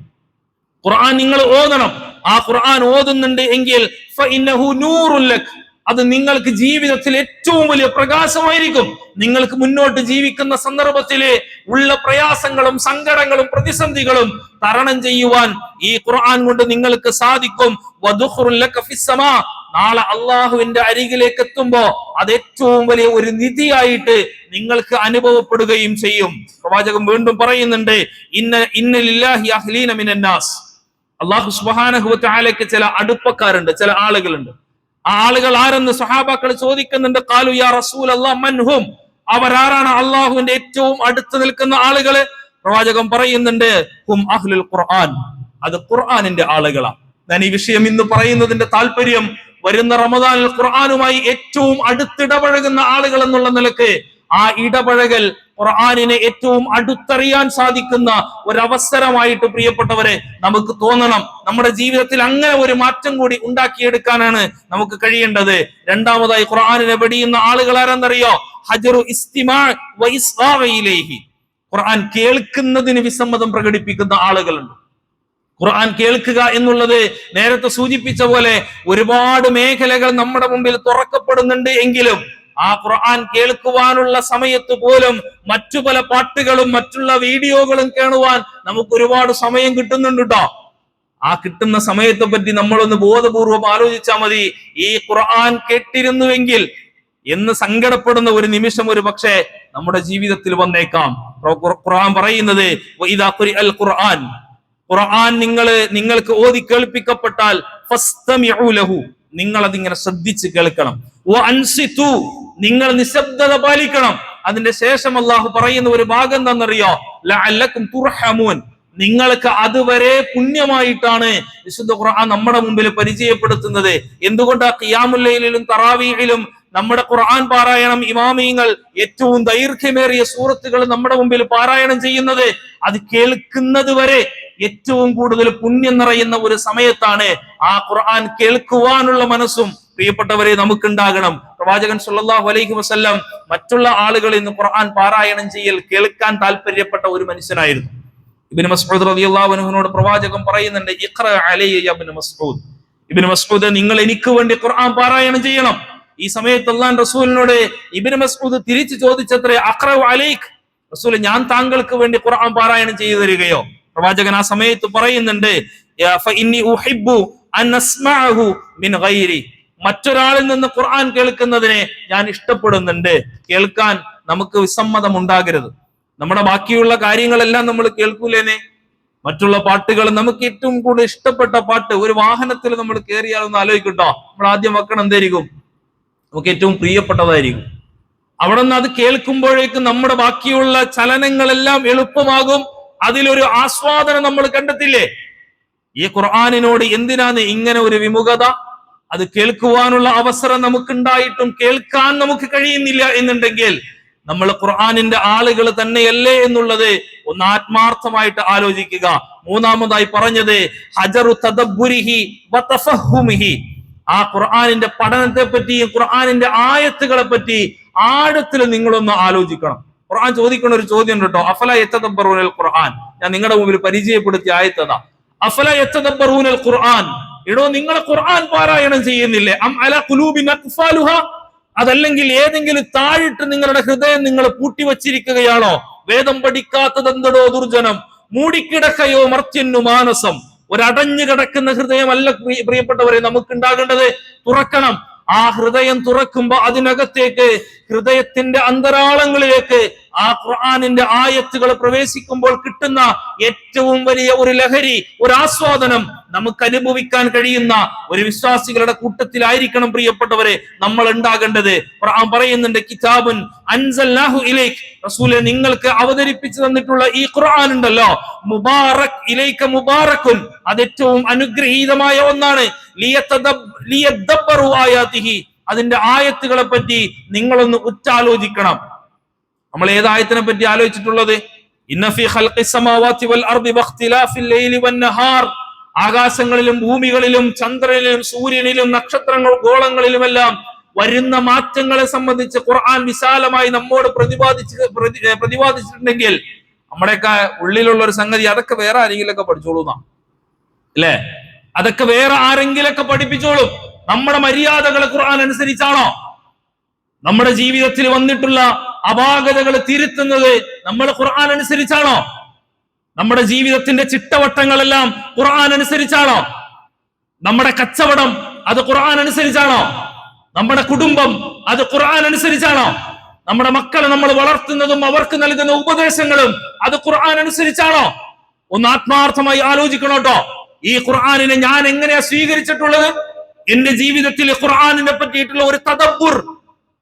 ഖുർആൻ നിങ്ങൾ ഓതണം. ആ ഖുർആൻ ഓതുന്നുണ്ട് എങ്കിൽ ഫഇന്നഹു നൂറുൽ ലക്, അത് നിങ്ങൾക്ക് ജീവിതത്തിൽ ഏറ്റവും വലിയ പ്രകാശമായിരിക്കും. നിങ്ങൾക്ക് മുന്നോട്ട് ജീവിക്കുന്ന സന്ദർഭത്തിലെ ഉള്ള പ്രയാസങ്ങളും സങ്കടങ്ങളും പ്രതിസന്ധികളും തരണം ചെയ്യുവാൻ ഈ ഖുർആൻ കൊണ്ട് നിങ്ങൾക്ക് സാധിക്കും. വദുഖുറുൽ ലക ഫിസ്സമാ, നാളെ അള്ളാഹുവിന്റെ അരികിലേക്ക് എത്തുമ്പോ അത് ഏറ്റവും വലിയ ഒരു നിധിയായിട്ട് നിങ്ങൾക്ക് അനുഭവപ്പെടുകയും ചെയ്യും. പ്രവാചകൻ വീണ്ടും പറയുന്നുണ്ട്, ഇന്ന ലില്ലാഹി അഹ്ലീന മിനന്നാസ്, അല്ലാഹു സുബ്ഹാനഹു വ തആലയ്ക്ക് ചില അടുപ്പക്കാരുണ്ട്, ചില ആളുകളുണ്ട്. ആ ആളുകൾ ആരെന്ന് സ്വഹാബാക്കൾ ചോദിക്കുന്നുണ്ട്. ഖാലു യാ റസൂലല്ലാഹ് മൻഹും, അവരാരാണ് അള്ളാഹുവിന്റെ ഏറ്റവും അടുത്ത് നിൽക്കുന്ന ആളുകള്? പ്രവാചകൻ പറയുന്നുണ്ട്, ഹും അഹ്ലുൽ ഖുർആൻ, അത് ഖുർആനിന്റെ ആളുകളാണ്. ഞാൻ ഈ വിഷയം ഇന്ന് പറയുന്നതിന്റെ താല്പര്യം, വരുന്ന റമദാനിൽ ഖുർആനുമായി ഏറ്റവും അടുത്തിടപഴകുന്ന ആളുകൾ എന്നുള്ള നിലക്ക് ആ ഇടപഴകൽ ഖുർആനിനെ ഏറ്റവും അടുത്തറിയാൻ സാധിക്കുന്ന ഒരവസരമായിട്ട് പ്രിയപ്പെട്ടവരെ നമുക്ക് തോന്നണം. നമ്മുടെ ജീവിതത്തിൽ അങ്ങനെ ഒരു മാറ്റം കൂടി ഉണ്ടാക്കിയെടുക്കാനാണ് നമുക്ക് കഴിയേണ്ടത്. രണ്ടാമതായി ഖുർആനിനെ വെടിയുന്ന ആളുകൾ ആരെന്നറിയോ? ഹജറു ഇസ്തിമാ വ ഇസ്ഗാഅ ഇലൈഹി, ഖുർആൻ കേൾക്കുന്നതിന് വിസമ്മതം പ്രകടിപ്പിക്കുന്ന ആളുകളുണ്ട്. ഖുർആൻ കേൾക്കുക എന്നുള്ളത് നേരത്തെ സൂചിപ്പിച്ച പോലെ ഒരുപാട് മേഖലകൾ നമ്മുടെ മുമ്പിൽ തുറക്കപ്പെടുന്നുണ്ട് എങ്കിലും ആ ഖുർആൻ കേൾക്കുവാനുള്ള സമയത്ത് പോലും മറ്റു പല പാട്ടുകളും മറ്റുള്ള വീഡിയോകളും കാണുവാൻ നമുക്ക് ഒരുപാട് സമയം കിട്ടുന്നുണ്ട് കേട്ടോ. ആ കിട്ടുന്ന സമയത്തെ പറ്റി നമ്മളൊന്ന് ബോധപൂർവം ആലോചിച്ചാൽ മതി. ഈ ഖുർആൻ കേട്ടിരുന്നുവെങ്കിൽ എന്ന് സങ്കടപ്പെടുന്ന ഒരു നിമിഷം ഒരു പക്ഷേ നമ്മുടെ ജീവിതത്തിൽ വന്നേക്കാം. ഖുർആൻ പറയുന്നത്, വഇദാ ഖുരിഅൽ ഖുർആൻ, ഖുർആൻ നിങ്ങൾക്ക് ഓതി കേൾപ്പിക്കപ്പെട്ടാൽ ഫസ്തമിഉ ലഹു, നിങ്ങൾ അതിങ്ങനെ ശ്രദ്ധിച്ച് കേൾക്കണം. വഅൻസിതു, നിങ്ങൾ നിശബ്ദത പാലിക്കണം. അതിന്റെ ശേഷം അല്ലാഹു പറയുന്ന ഒരു ഭാഗം എന്താണെന്നറിയോ? ലഅല്ലക്കും തുർഹമൂൻ, നിങ്ങൾക്ക് അതുവരെ പുണ്യമായിട്ടാണ് വിശുദ്ധ ഖുർആൻ നമ്മുടെ മുമ്പിൽ പരിചയപ്പെടുത്തുന്നത്. എന്തുകൊണ്ടാ ഖിയാമുൽ ലൈലിലും തറാവീഹിലും നമ്മുടെ ഖുർആൻ പാരായണം ഇമാമിയങ്ങൾ ഏറ്റവും ദൈർഘ്യമേറിയ സൂറത്തുകൾ നമ്മുടെ മുമ്പിൽ പാരായണം ചെയ്യുന്നത്? അത് കേൾക്കുന്നത് വരെ ഏറ്റവും കൂടുതൽ പുണ്യം നിറയുന്ന ഒരു സമയത്താണ്. ആ ഖുർആൻ കേൾക്കുവാനുള്ള മനസ്സും പ്രിയപ്പെട്ടവരെ നമുക്കുണ്ടാകണം. പ്രവാചകൻ സല്ലല്ലാഹു അലൈഹി വസല്ലം മറ്റുള്ള ആളുകളിൽ നിന്ന് ഖുർആൻ പാരായണം ചെയ്യൽ കേൾക്കാൻ താല്പര്യപ്പെട്ട ഒരു മനുഷ്യനായിരുന്നു. ഇബ്നു മസ്ഊദ് റളിയല്ലാഹു അൻഹുവിനോട് പ്രവാചകൻ പറയുന്നുണ്ട്, ഇഖ്റ അലയ്യ യാ ഇബ്നു മസ്ഊദ്, ഇബ്നു മസ്ഊദ് നിങ്ങൾ എനിക്ക് വേണ്ടി ഖുർആൻ പാരായണം ചെയ്യണം. ഈ സമയത്ത് അല്ലാഹുവിന്റെ റസൂലിനോട് ഇബ്നു മസ്ഊദ് തിരിച്ചു ചോദിച്ചത്രേ, അഖ്റഉ അലൈക്, റസൂൽ ഞാൻ താങ്കൾക്ക് വേണ്ടി ഖുർആൻ പാരായണം ചെയ്തു തരികയോ? പ്രവാചകൻ ആ സമയത്ത് പറയുന്നുണ്ട്, ഫഇന്നി ഉഹിബ്ബു അൻ അസ്മഅഹു മിൻ ഗൈരി, മറ്റൊരാളിൽ നിന്ന് ഖുർആൻ കേൾക്കുന്നതിനെ ഞാൻ ഇഷ്ടപ്പെടുന്നുണ്ട്. കേൾക്കാൻ നമുക്ക് വിസമ്മതം ഉണ്ടാകരുത്. നമ്മുടെ ബാക്കിയുള്ള കാര്യങ്ങളെല്ലാം നമ്മൾ കേൾക്കൂലേനെ. മറ്റുള്ള പാട്ടുകൾ, നമുക്ക് ഏറ്റവും കൂടുതൽ ഇഷ്ടപ്പെട്ട പാട്ട് ഒരു വാഹനത്തിൽ നമ്മൾ കയറിയാലൊന്ന് ആലോചിക്കട്ടോ, നമ്മൾ ആദ്യം വെക്കണം എന്തായിരിക്കും? നമുക്ക് ഏറ്റവും പ്രിയപ്പെട്ടതായിരിക്കും. അവിടെ നിന്ന് അത് കേൾക്കുമ്പോഴേക്കും നമ്മുടെ ബാക്കിയുള്ള ചലനങ്ങളെല്ലാം എളുപ്പമാകും. അതിലൊരു ആസ്വാദനം നമ്മൾ കണ്ടെത്തില്ലേ? ഈ ഖുർആനിനോട് എന്തിനാണ് ഇങ്ങനെ ഒരു വിമുഖത? അത് കേൾക്കുവാനുള്ള അവസരം നമുക്കുണ്ടായിട്ടും കേൾക്കാൻ നമുക്ക് കഴിയുന്നില്ല എന്നുണ്ടെങ്കിൽ നമ്മൾ ഖുർആനിന്റെ ആളുകൾ തന്നെയല്ലേ എന്നുള്ളത് ഒന്ന് ആത്മാർത്ഥമായിട്ട് ആലോചിക്കുക. മൂന്നാമതായി പറഞ്ഞത് ഹജറു തദബ്ബുരിഹി വതഫഹുമിഹി, ആ ഖുർആനിന്റെ പഠനത്തെ പറ്റിയും ഖുർആനിന്റെ ആയത്തുകളെ പറ്റി ആഴത്തിൽ നിങ്ങളൊന്ന് ആലോചിക്കണം. ഖുർആൻ ചോദിക്കുന്ന ഒരു ചോദ്യം ഉണ്ട് കേട്ടോ, അഫല യതദബ്ബറൂനൽ ഖുർആൻ. ഞാൻ നിങ്ങളുടെ മുമ്പിൽ പരിചയപ്പെടുത്തിയ ആയത്തതാ, അഫല യതദബ്ബറൂനൽ ഖുർആൻ. എടോ, നിങ്ങൾ ഖുർആൻ പാരായണം ചെയ്യുന്നില്ലേ? അം അലാ ഖുലൂബിൻ അഖ്ഫാലുഹ, അതല്ലെങ്കിൽ ഏതെങ്കിലും താഴിട്ട് നിങ്ങളുടെ ഹൃദയം നിങ്ങൾ പൂട്ടിവച്ചിരിക്കുകയാണോ? വേദം പഠിക്കാത്തതെന്തടോ ദുർജനം, മൂടിക്കിടക്കയോ മർത്യന്നു മാനസം. ഒരടഞ്ഞു കിടക്കുന്ന ഹൃദയമല്ല പ്രിയപ്പെട്ടവരെ നമുക്കുണ്ടാകേണ്ടത്, തുറക്കണം. ആ ഹൃദയം തുറക്കുമ്പോ അതിനകത്തേക്ക്, ഹൃദയത്തിന്റെ അന്തരാളങ്ങളിലേക്ക് ആ ഖുർആനിന്റെ ആയത്തുകൾ പ്രവേശിക്കുമ്പോൾ കിട്ടുന്ന ഏറ്റവും വലിയ ഒരു ലഹരി, ഒരു ആസ്വാദനം നമുക്ക് അനുഭവിക്കാൻ കഴിയുന്ന ഒരു വിശ്വാസികളുടെ കൂട്ടത്തിലായിരിക്കണം പ്രിയപ്പെട്ടവരെ നമ്മൾ ഉണ്ടാകേണ്ടത്. ഖുർആൻ പറയുന്നുണ്ട്, കിതാബുൻ അൻസൽനാഹു ഇലൈക്, റസൂലെ നിങ്ങൾക്ക് അവതരിപ്പിച്ചു തന്നിട്ടുള്ള ഈ ഖുർആൻ ഉണ്ടല്ലോ, മുബാറക് ഇലൈക മുബാറകുൻ, അത് ഏറ്റവും അനുഗ്രഹീതമായ ഒന്നാണ്. ലിയദബ്ബറു ആയാതിഹി, അതിന്റെ ആയത്തുകളെ പറ്റി നിങ്ങളൊന്ന് ഉറ്റാലോചിക്കണം. നമ്മൾ ഏതായത്തിനെ പറ്റി ആലോചിച്ചിട്ടുള്ളത്? ഇന്ന ഫീ ഖൽഖിസ് സമാവാതി വൽ അർദി വഖ്തിലാഫിൽ ലൈലി വൻ നഹാർ, ആകാശങ്ങളിലും ഭൂമികളിലും ചന്ദ്രനിലും സൂര്യനിലും നക്ഷത്രങ്ങൾ ഗോളങ്ങളിലുമെല്ലാം വരുന്ന മാറ്റങ്ങളെ സംബന്ധിച്ച് ഖുർആൻ വിശാലമായി നമ്മോട് പ്രതിപാദിച്ചിട്ടുണ്ടെങ്കിൽ നമ്മുടെയൊക്കെ ഉള്ളിലുള്ള ഒരു സംഗതി, അതൊക്കെ വേറെ ആരെങ്കിലൊക്കെ പഠിച്ചോളൂന്നാ അല്ലേ? അതൊക്കെ വേറെ ആരെങ്കിലൊക്കെ പഠിപ്പിച്ചോളും. നമ്മുടെ മര്യാദകൾ ഖുർആൻ അനുസരിച്ചാണോ? നമ്മുടെ ജീവിതത്തിൽ വന്നിട്ടുള്ള അപാകതകൾ തിരുത്തുന്നത് നമ്മൾ ഖുർആൻ അനുസരിച്ചാണോ? നമ്മുടെ ജീവിതത്തിന്റെ ചിട്ടവട്ടങ്ങളെല്ലാം ഖുർആൻ അനുസരിച്ചാണോ? നമ്മുടെ കച്ചവടം അത് ഖുർആൻ അനുസരിച്ചാണോ? നമ്മുടെ കുടുംബം അത് ഖുർആൻ അനുസരിച്ചാണോ? നമ്മുടെ മക്കളെ നമ്മൾ വളർത്തുന്നതും അവർക്ക് നൽകുന്ന ഉപദേശങ്ങളും അത് ഖുർആൻ അനുസരിച്ചാണോ? ഒന്ന് ആത്മാർത്ഥമായി ആലോചിക്കണോട്ടോ. ഈ ഖുർആനിനെ ഞാൻ എങ്ങനെയാ സ്വീകരിച്ചിട്ടുള്ളത്? എന്റെ ജീവിതത്തിൽ ഖുർആനിനെ പറ്റിയിട്ടുള്ള ഒരു തദബ്ബുർ.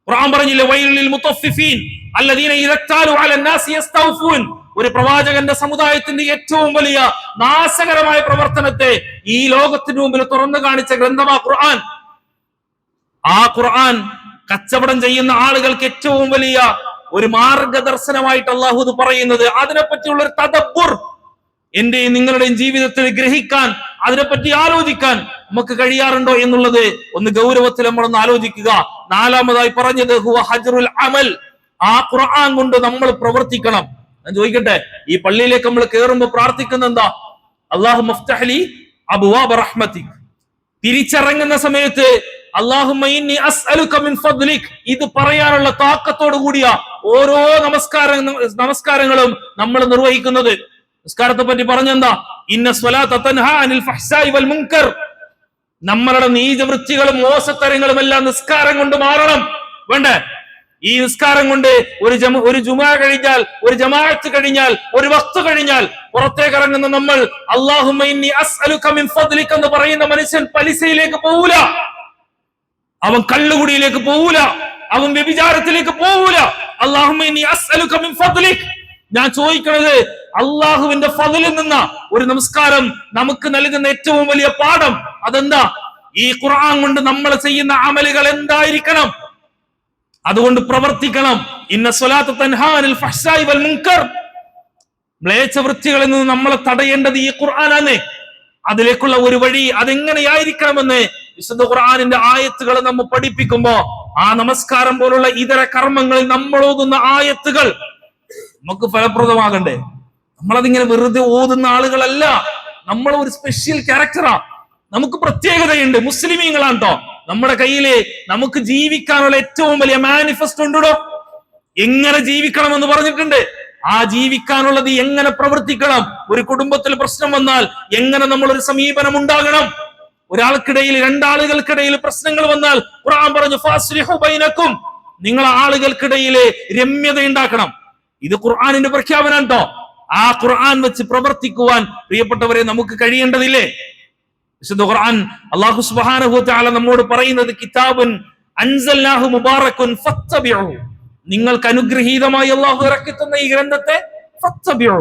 ഖുർആൻ പറഞ്ഞില്ലേ, വൈലുൽ മുത്തഫിഫീൻ അല്ലദീന ഇദക്താലു അലന്നാസി യസ്തൗഫൂൻ. ഒരു പ്രവാചകന്റെ സമുദായത്തിന്റെ ഏറ്റവും വലിയ നാശകരമായ പ്രവർത്തനത്തെ ഈ ലോകത്തിന് മുമ്പിൽ തുറന്നു കാണിച്ച ഗ്രന്ഥമാ ഖുർആൻ. ആ ഖുർആൻ കച്ചവടം ചെയ്യുന്ന ആളുകൾക്ക് ഏറ്റവും വലിയ ഒരു മാർഗദർശനമായിട്ട് അള്ളാഹു ഇത് പറയുന്നത്. അതിനെപ്പറ്റിയുള്ള ഒരു തദബ്ബുർ എന്റെയും നിങ്ങളുടെയും ജീവിതത്തിൽ ഗ്രഹിക്കാൻ, അതിനെപ്പറ്റി ആലോചിക്കാൻ നമുക്ക് കഴിയാറുണ്ടോ എന്നുള്ളത് ഒന്ന് ഗൗരവത്തിൽ നമ്മളൊന്ന് ആലോചിക്കുക. നാലാമതായി പറഞ്ഞത് ഹുവ ഹജ്റുൽ അമൽ, ആ ഖുർആൻ കൊണ്ട് നമ്മൾ പ്രവർത്തിക്കണം. ഞാൻ ചോദിക്കട്ടെ, ഈ പള്ളിയിലേക്ക് നമ്മൾ കയറുമ്പോൾ പ്രാർത്ഥിക്കുന്ന എന്താ? അല്ലാഹുമ്മ ഇഫ്തഹ്ലി അബ്വാബ റഹ്മതിക്. തിരിച്ചിറങ്ങുന്ന സമയത്ത് അല്ലാഹുമ്മ ഇന്നി അസ്അലുക മിൻ ഫദ്ലിക്, ഇത് പറയാനുള്ള താക്കത്തോടു കൂടിയ ഓരോ നമസ്കാരങ്ങളും നമ്മൾ നിർവഹിക്കുന്നത്. നിസ്കാരത്തെ പറ്റി പറഞ്ഞെന്താ? ഇന്ന സ്വലാത്ത തൻഹാ അനിൽ ഫഹ്ശാഇ വൽ മുൻകർ. നമ്മളുടെ നീചവൃത്തികളും മോശത്തരങ്ങളും എല്ലാം നിസ്കാരം കൊണ്ട് മാറണം. വേണ്ടേ? ഈ നിസ്കാരം കൊണ്ട് ഒരു ജുമാ കഴിഞ്ഞാൽ, ഒരു ജമാഅത്ത് കഴിഞ്ഞാൽ, ഒരു വഖ്ത് കഴിഞ്ഞാൽ പുറത്തേക്ക് ഇറങ്ങുന്ന നമ്മൾ അല്ലാഹുമ്മ ഇന്നി അസ്അലുക മിൻ ഫദ്ലിക എന്ന് പറയുന്ന മനുഷ്യൻ പലിശയിലേക്ക് പോവൂല, അവൻ കള്ളുകുടിയിലേക്ക് പോവൂല, അവൻ വ്യഭിചാരത്തിലേക്ക് പോവൂല. അല്ലാഹുമ്മ ഇന്നി അസ്അലുക മിൻ ഫദ്ലിക്, ഞാൻ ചോദിക്കുന്നത് അള്ളാഹുവിന്റെ ഫദ്ലിൽ നിന്ന ഒരു നമസ്കാരം നമുക്ക് നൽകുന്ന ഏറ്റവും വലിയ പാഠം അതെന്താ? ഈ ഖുർആൻ കൊണ്ട് നമ്മൾ ചെയ്യുന്ന അമലുകൾ എന്തായിരിക്കണം? അതുകൊണ്ട് പ്രവർത്തിക്കണം. ഇന്ന സ്വലാത്ത തൻഹാ അനിൽ ഫഹ്ശാഇ വൽ മുൻകർ, മ്ലേച്ഛ വൃത്തികളിൽ നിന്ന് നമ്മളെ തടയേണ്ടത് ഈ ഖുർആനാണ്. അതിലേക്കുള്ള ഒരു വഴി അതെങ്ങനെയായിരിക്കണമെന്ന് വിശുദ്ധ ഖുർആനിന്റെ ആയത്തുകൾ നമ്മൾ പഠിപ്പിക്കുമ്പോ ആ നമസ്കാരം പോലുള്ള ഇതര കർമ്മങ്ങളിൽ നമ്മൾ ഓതുന്ന ആയത്തുകൾ നമുക്ക് ഫലപ്രദമാകണ്ടേ? നമ്മളതിങ്ങനെ വെറുതെ ഓതുന്ന ആളുകളല്ല. നമ്മൾ ഒരു സ്പെഷ്യൽ ക്യാരക്ടറാ, നമുക്ക് പ്രത്യേകതയുണ്ട്. മുസ്ലിമീങ്ങളാണ് കേട്ടോ. നമ്മുടെ കയ്യില് നമുക്ക് ജീവിക്കാനുള്ള ഏറ്റവും വലിയ മാനിഫെസ്റ്റോ ഉണ്ടോ? എങ്ങനെ ജീവിക്കണം പറഞ്ഞിട്ടുണ്ട്. ആ ജീവിക്കാനുള്ളത് എങ്ങനെ പ്രവർത്തിക്കണം, ഒരു കുടുംബത്തിൽ പ്രശ്നം വന്നാൽ എങ്ങനെ നമ്മൾ ഒരു സമീപനം ഉണ്ടാകണം, ഒരാൾക്കിടയിൽ രണ്ടാളുകൾക്കിടയിൽ പ്രശ്നങ്ങൾ വന്നാൽ ഖുർആൻ പറഞ്ഞു ഫാസ്ലിഹു ബൈനക്കും, നിങ്ങൾ ആളുകൾക്കിടയിൽ രമ്യത ഉണ്ടാക്കണം. ഇത് ഖുർആനിന്റെ പ്രഖ്യാപനം കേട്ടോ. ആ ഖുർആൻ വെച്ച് പ്രവർത്തിക്കുവാൻ പ്രിയപ്പെട്ടവരെ നമുക്ക് കഴിയേണ്ടതില്ലേ? വിശുദ്ധ ഖുർആൻ അല്ലാഹു സുബ്ഹാനഹു വ തആല നമ്മോട് പറയുന്നത് കിതാബുൻ അൻസൽനാഹു മുബാറകുൻ ഫത്തബിഉ, നിങ്ങൾക്ക് അനുഗ്രഹീതമായി അല്ലാഹു ഇറക്കി തന്ന ഈ ഗ്രന്ഥത്തെ ഫത്തബിഉ,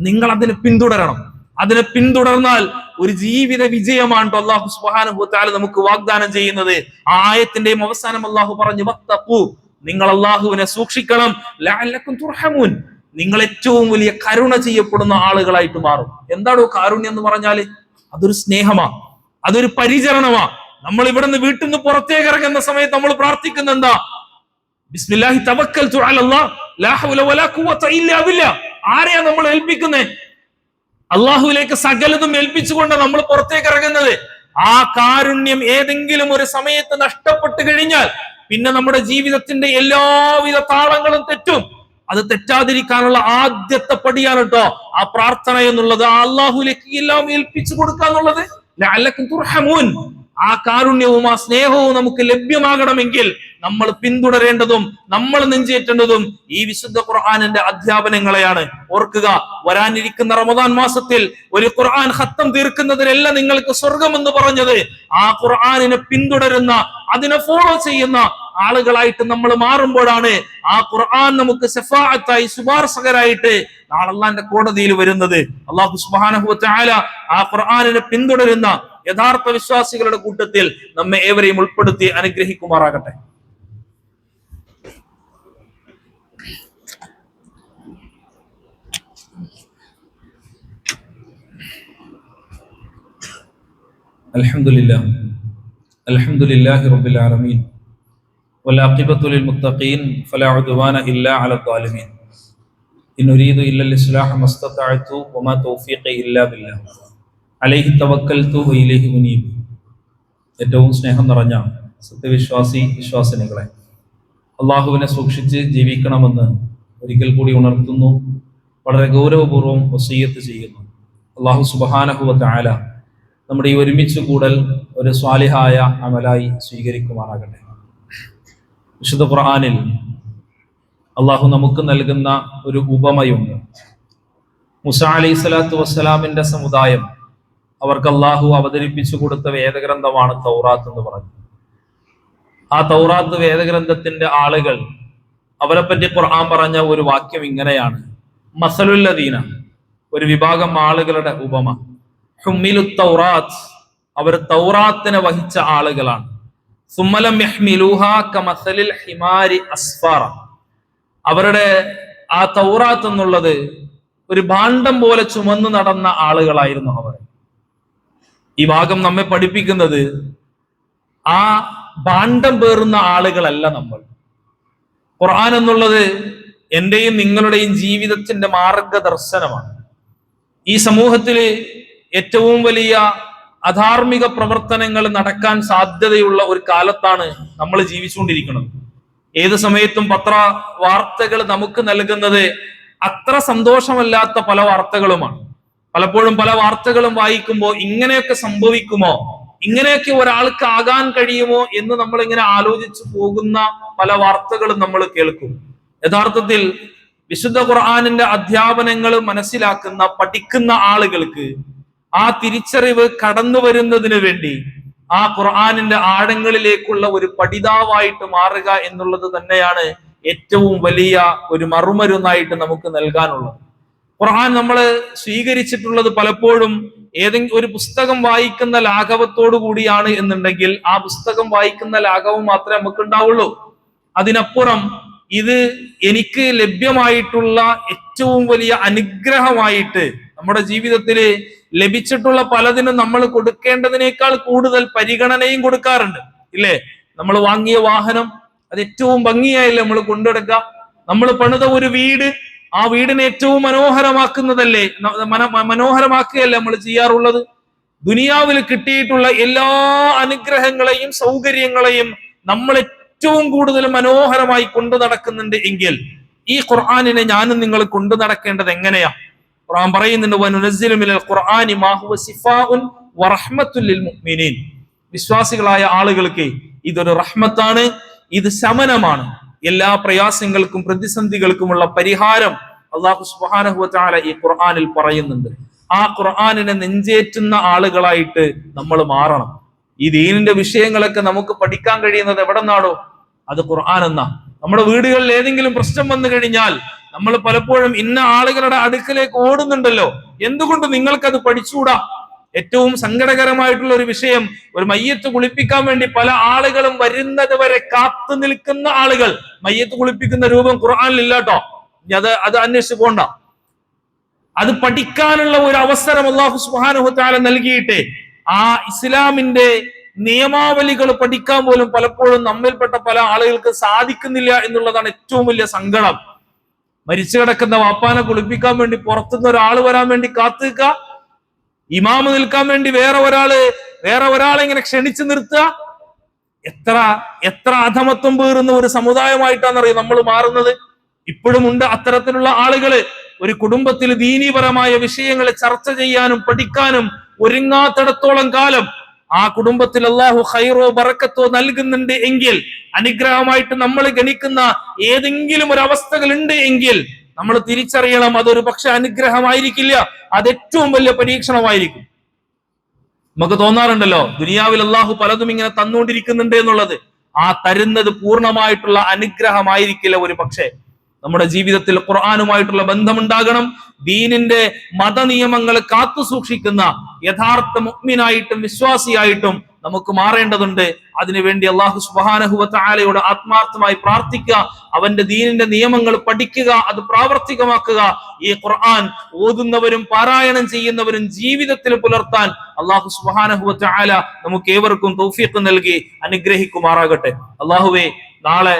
നിങ്ങൾ അതിനെ പിന്തുടരണം. അതിനെ പിന്തുടർന്നാൽ ഒരു ജീവിത വിജയമാണ് അല്ലാഹു സുബ്ഹാനഹു വ തആല നമുക്ക് വാഗ്ദാനം ചെയ്യുന്നത്. ആ ആയത്തിന്റെയും അവസാനം അല്ലാഹു പറഞ്ഞു വത്തഖു, നിങ്ങൾ അല്ലാഹുവിനെ സൂക്ഷിക്കണം, ലഅല്ലക്കും തുർഹമൂൻ, നിങ്ങൾ ഏറ്റവും വലിയ കരുണ ചെയ്യപ്പെടുന്ന ആളുകളായിട്ട് മാറും. എന്താണോ കാരുണ്യം എന്ന് പറഞ്ഞാല്? അതൊരു സ്നേഹമാ, അതൊരു പരിചരണമാ. നമ്മൾ ഇവിടെ നിന്ന് വീട്ടിൽ നിന്ന് പുറത്തേക്ക് ഇറങ്ങുന്ന സമയത്ത് നമ്മൾ പ്രാർത്ഥിക്കുന്ന എന്താ? ബിസ്മില്ലാഹി തവക്കൽതു അലല്ലാഹ് ലാ ഹൗല വലാ ഖുവത ഇല്ലാ ബില്ലാഹ്. ആരെയാ നമ്മൾ ഏൽപ്പിക്കുന്നത്? അള്ളാഹുവിലേക്ക് സകലതും ഏൽപ്പിച്ചുകൊണ്ട് നമ്മൾ പുറത്തേക്ക് ഇറങ്ങുന്നത്. ആ കാരുണ്യം ഏതെങ്കിലും ഒരു സമയത്ത് നഷ്ടപ്പെട്ടു കഴിഞ്ഞാൽ പിന്നെ നമ്മുടെ ജീവിതത്തിന്റെ എല്ലാവിധ താളങ്ങളും തെറ്റും. അത് തെറ്റാതിരിക്കാനുള്ള ആദ്യത്തെ പടിയാണ് കേട്ടോ ആ പ്രാർത്ഥന എന്നുള്ളത്. ആ അള്ളാഹുലേക്ക് എല്ലാം ഏൽപ്പിച്ചു കൊടുക്കാന്നുള്ളത്. ലഅല്ലക്കും തുർഹമൂൻ. ആ കാരുണ്യവും ആ സ്നേഹവും നമുക്ക് ലഭ്യമാകണമെങ്കിൽ നമ്മൾ പിന്തുടരേണ്ടതും നമ്മൾ നെഞ്ചേറ്റേണ്ടതും ഈ വിശുദ്ധ ഖുർആനിന്റെ അധ്യാപനങ്ങളെയാണ്. ഓർക്കുക, വരാനിരിക്കുന്ന റമദാൻ മാസത്തിൽ ഒരു ഖുർആൻ ഖത്തം തീർക്കുന്നതിനല്ല നിങ്ങൾക്ക് സ്വർഗം എന്ന് പറഞ്ഞത്. ആ ഖുർആനിനെ പിന്തുടരുന്ന, അതിനെ ഫോളോ ചെയ്യുന്ന ആളുകളായിട്ട് നമ്മൾ മാറുമ്പോഴാണ് ആ ഖുർആൻ നമുക്ക് ശഫാഅത്തായി, ശുപാർശകരായിട്ട് നാളെ അല്ലാഹുവിന്റെ കോടതിയിൽ വരുന്നത്. അല്ലാഹു സുബ്ഹാനഹു വ തആല ആ ഖുർആനിനെ പിന്തുടരുന്ന യഥാർത്ഥ വിശ്വാസികളുടെ കൂട്ടത്തിൽ നമ്മെ ഏവരെയും ഉൾപ്പെടുത്തി അനുഗ്രഹിക്കുമാറാകട്ടെ. അൽഹംദുലില്ലാഹി റബ്ബിൽ ആലമീൻ വൽആഖിബത്തു ലിൽമുത്തഖീൻ ഫലാ ഉദ്വാന ഇല്ലാ അലൽ ളാലിമീൻ ഇൻ ഉരീദു ഇല്ലൽ ഇസ്ലാഹ മസ്തതഅതു വമാ തൗഫീഖി ഇല്ലാ ബില്ലാഹ് അലൈഹി തവക്കൽതു വഇലൈഹി ഉനീബ്. ഏറ്റവും സ്നേഹം നിറഞ്ഞ വിശ്വാസിനികളെ, അള്ളാഹുവിനെ സൂക്ഷിച്ച് ജീവിക്കണമെന്ന് ഒരിക്കൽ കൂടി ഉണർത്തുന്നു, വളരെ ഗൗരവപൂർവ്വം വസിയ്യത്ത് ചെയ്യുന്നു. അള്ളാഹു സുബ്ഹാനഹു വ തആല നമ്മുടെ ഈ ഒരുമിച്ച് കൂടൽ ഒരു സ്വാലിഹായ അമലായി സ്വീകരിക്കുമാറാകട്ടെ. വിശുദ്ധ ഖുർആനിൽ അള്ളാഹു നമുക്ക് നൽകുന്ന ഒരു ഉപമയുണ്ട്. മൂസാ അലൈഹിസ്സലാത്തു വസ്സലാമിന്റെ സമുദായം, അവർക്ക് അള്ളാഹു അവതരിപ്പിച്ചു കൊടുത്ത വേദഗ്രന്ഥമാണ് തൗറാത്ത് എന്ന് പറഞ്ഞു. ആ തൗറാത്ത് വേദഗ്രന്ഥത്തിന്റെ ആളുകൾ, അവരെ പറ്റി ഖുർആൻ പറഞ്ഞ ഒരു വാക്യം ഇങ്ങനെയാണ്: മസലുല്ലദീന, ഒരു വിഭാഗം ആളുകളുടെ ഉപമ, ഹുമ്മിലുത് തൗറാത്ത്, അവർ തൗറാത്തിനെ വഹിച്ച ആളുകളാണ്. സുമ്മലം യഹ്മിലൂഹാ കമസലിൽ ഹിമാരി അസ്ഫാറ, അവരുടെ ആ തൗറാത്ത് എന്നുള്ളത് ഒരു ഭാണ്ഡം പോലെ ചുമന്നു നടന്ന ആളുകളായിരുന്നു അവർ. ഈ ഭാഗം നമ്മെ പഠിപ്പിക്കുന്നത് ആ ഭാണ്ഡം പേറുന്ന ആളുകളല്ല നമ്മൾ. ഖുർആൻ എന്നുള്ളത് എന്റെയും നിങ്ങളുടെയും ജീവിതത്തിന്റെ മാർഗദർശനമാണ്. ഈ സമൂഹത്തില് ഏറ്റവും വലിയ അധാർമിക പ്രവർത്തനങ്ങൾ നടക്കാൻ സാധ്യതയുള്ള ഒരു കാലത്താണ് നമ്മൾ ജീവിച്ചുകൊണ്ടിരിക്കുന്നത്. ഏത് സമയത്തും പത്ര വാർത്തകൾ നമുക്ക് നൽകുന്നത് അത്ര സന്തോഷമല്ലാത്ത പല വാർത്തകളുമാണ്. പലപ്പോഴും പല വാർത്തകളും വായിക്കുമ്പോൾ ഇങ്ങനെയൊക്കെ സംഭവിക്കുമോ, ഇങ്ങനെയൊക്കെ ഒരാൾക്ക് ആകാൻ കഴിയുമോ എന്ന് നമ്മൾ ഇങ്ങനെ ആലോചിച്ചു പോകുന്ന പല വാർത്തകളും നമ്മൾ കേൾക്കും. യഥാർത്ഥത്തിൽ വിശുദ്ധ ഖുർആനിന്റെ അധ്യാപനങ്ങൾ മനസ്സിലാക്കുന്ന, പഠിക്കുന്ന ആളുകൾക്ക് ആ തിരിച്ചറിവ് കടന്നു വരുന്നതിന് വേണ്ടി ആ ഖുർആനിന്റെ ആഴങ്ങളിലേക്കുള്ള ഒരു പഠിതാവായിട്ട് മാറുക എന്നുള്ളത് തന്നെയാണ് ഏറ്റവും വലിയ ഒരു മറുമരുന്നായിട്ട് നമുക്ക് നൽകാനുള്ളത്. ഖുർആൻ നമ്മൾ സ്വീകരിച്ചിട്ടുള്ളത് പലപ്പോഴും ഏതെങ്കിലും ഒരു പുസ്തകം വായിക്കുന്ന ലാഘവത്തോടു കൂടിയാണ് എന്നുണ്ടെങ്കിൽ ആ പുസ്തകം വായിക്കുന്ന ലാഘവം മാത്രമേ നമുക്ക് ഉണ്ടാവുള്ളൂ. അതിനപ്പുറം ഇത് എനിക്ക് ലഭ്യമായിട്ടുള്ള ഏറ്റവും വലിയ അനുഗ്രഹമായിട്ട് നമ്മുടെ ജീവിതത്തിൽ ലഭിച്ചിട്ടുള്ള പലതിനും നമ്മൾ കൊടുക്കേണ്ടതിനേക്കാൾ കൂടുതൽ പരിഗണനയും കൊടുക്കാറുണ്ട്, ഇല്ലേ? നമ്മൾ വാങ്ങിയ വാഹനം അത് ഏറ്റവും ഭംഗിയായില്ലേ നമ്മൾ കൊണ്ടെടുക്കുക. നമ്മൾ പണിത ഒരു വീട്, ആ വീടിനെ ഏറ്റവും മനോഹരമാക്കുന്നതല്ലേ, മനോഹരമാക്കുകയല്ലേ നമ്മൾ ചെയ്യാറുള്ളത്. ദുനിയാവിൽ കിട്ടിയിട്ടുള്ള എല്ലാ അനുഗ്രഹങ്ങളെയും സൗകര്യങ്ങളെയും നമ്മൾ ഏറ്റവും കൂടുതൽ മനോഹരമായി കൊണ്ടു നടക്കുന്നുണ്ട് എങ്കിൽ ഈ ഖുർആനിനെ ഞാനും നിങ്ങൾ കൊണ്ടു നടക്കേണ്ടത് എങ്ങനെയാ? ഖുർആൻ പറയുന്നുണ്ട്, വനുനസ്സിലു മിനൽ ഖുർആനി മാ ഹുവ ശിഫാഉൻ വറഹ്മത്തുൽ ലിൽ മുഅ്മിനീൻ. വിശ്വാസികളായ ആളുകൾക്ക് ഇതൊരു റഹ്മത്താണ്, ഇത് ശമനമാണ്. എല്ലാ പ്രയാസങ്ങൾക്കും പ്രതിസന്ധികൾക്കുമുള്ള പരിഹാരം അല്ലാഹു സുബ്ഹാനഹു വ തആല ഈ ഖുർആനിൽ പറയുന്നുണ്ട്. ആ ഖുർആനിനെ നെഞ്ചേറ്റുന്ന ആളുകളായിട്ട് നമ്മൾ മാറണം. ഈ ദീനിന്റെ വിഷയങ്ങളൊക്കെ നമുക്ക് പഠിക്കാൻ കഴിയുന്നത് എവിടെ നിന്നാണോ? അത് ഖുർആൻ എന്നാ. നമ്മുടെ വീടുകളിൽ ഏതെങ്കിലും പ്രശ്നം വന്നു കഴിഞ്ഞാൽ നമ്മൾ പലപ്പോഴും ഇന്ന ആളുകളുടെ അടുക്കലേക്ക് ഓടുന്നുണ്ടല്ലോ, എന്തുകൊണ്ട് നിങ്ങൾക്കത് പഠിച്ചുകൂടാ? ഏറ്റവും സങ്കടകരമായിട്ടുള്ള ഒരു വിഷയം, ഒരു മയ്യത്ത് കുളിപ്പിക്കാൻ വേണ്ടി പല ആളുകളും വരുന്നത് വരെ കാത്തു നിൽക്കുന്ന ആളുകൾ. മയ്യത്ത് കുളിപ്പിക്കുന്ന രൂപം ഖുർആനിൽ ഇല്ലാട്ടോ, അത് അന്വേഷിച്ചു പോണ്ട. അത് പഠിക്കാനുള്ള ഒരു അവസരം അല്ലാഹു സുബ്ഹാനഹു വ തആല നൽകിയിട്ട് ആ ഇസ്ലാമിന്റെ നിയമാവലികൾ പഠിക്കാൻ പോലും പലപ്പോഴും നമ്മിൽപ്പെട്ട പല ആളുകൾക്ക് സാധിക്കുന്നില്ല എന്നുള്ളതാണ് ഏറ്റവും വലിയ സങ്കടം. മരിച്ചു കിടക്കുന്ന വാപ്പാനെ കുളിപ്പിക്കാൻ വേണ്ടി പുറത്തുനിന്ന് ഒരാൾ വരാൻ വേണ്ടി കാത്തു നിൽക്കുക, ഇമാമ് നിൽക്കാൻ വേണ്ടി വേറെ ഒരാളെ ഇങ്ങനെ ക്ഷണിച്ചു നിർത്തുക. എത്ര അധമത്വം പേറുന്ന ഒരു സമുദായമായിട്ടാണെന്നറിയാം നമ്മൾ മാറുന്നത്. ഇപ്പോഴും ഉണ്ട് അത്തരത്തിലുള്ള ആളുകള്. ഒരു കുടുംബത്തിൽ ദീനീപരമായ വിഷയങ്ങൾ ചർച്ച ചെയ്യാനും പഠിക്കാനും ഒരുങ്ങാത്തിടത്തോളം കാലം ആ കുടുംബത്തിൽ അല്ലാഹു ഖൈറോ ബറക്കത്തോ നൽകുന്നുണ്ട് എങ്കിൽ, അനുഗ്രഹമായിട്ട് നമ്മൾ ഗണിക്കുന്ന ഏതെങ്കിലും ഒരു അവസ്ഥകൾ ഉണ്ട് എങ്കിൽ നമ്മൾ തിരിച്ചറിയണം, അതൊരു പക്ഷെ അനുഗ്രഹമായിരിക്കില്ല, അത് ഏറ്റവും വലിയ പരീക്ഷണമായിരിക്കും. നമുക്ക് തോന്നാറുണ്ടല്ലോ ദുനിയാവിൽ അല്ലാഹു പലതും ഇങ്ങനെ തന്നുകൊണ്ടിരിക്കുന്നുണ്ട് എന്നുള്ളത്. ആ തരുന്നത് പൂർണ്ണമായിട്ടുള്ള അനുഗ്രഹമായിരിക്കില്ല ഒരു പക്ഷേ. നമ്മുടെ ജീവിതത്തിൽ ഖുർആനുമായിട്ടുള്ള ബന്ധമുണ്ടാകണം. ദീനിന്റെ മതനിയമങ്ങൾ കാത്തു സൂക്ഷിക്കുന്ന യഥാർത്ഥ മുഅ്മിനായിട്ടും വിശ്വാസിയായിട്ടും നമുക്ക് മാറേണ്ടതുണ്ട്. അതിനുവേണ്ടി അല്ലാഹു സുബ്ഹാനഹു വ തആലയോട് ആത്മാർത്ഥമായി പ്രാർത്ഥിക്കുക, അവന്റെ ദീനിന്റെ നിയമങ്ങൾ പഠിക്കുക, അത് പ്രാവർത്തികമാക്കുക. ഈ ഖുർആൻ ഓതുന്നവരും പാരായണം ചെയ്യുന്നവരും ജീവിതത്തിൽ പുലർത്താൻ അല്ലാഹു സുബ്ഹാനഹു വ തആല നമുക്ക് ഏവർക്കും തൗഫീഖ് നൽകി അനുഗ്രഹിക്കുമാറാകട്ടെ. അല്ലാഹുവേ, നാളെ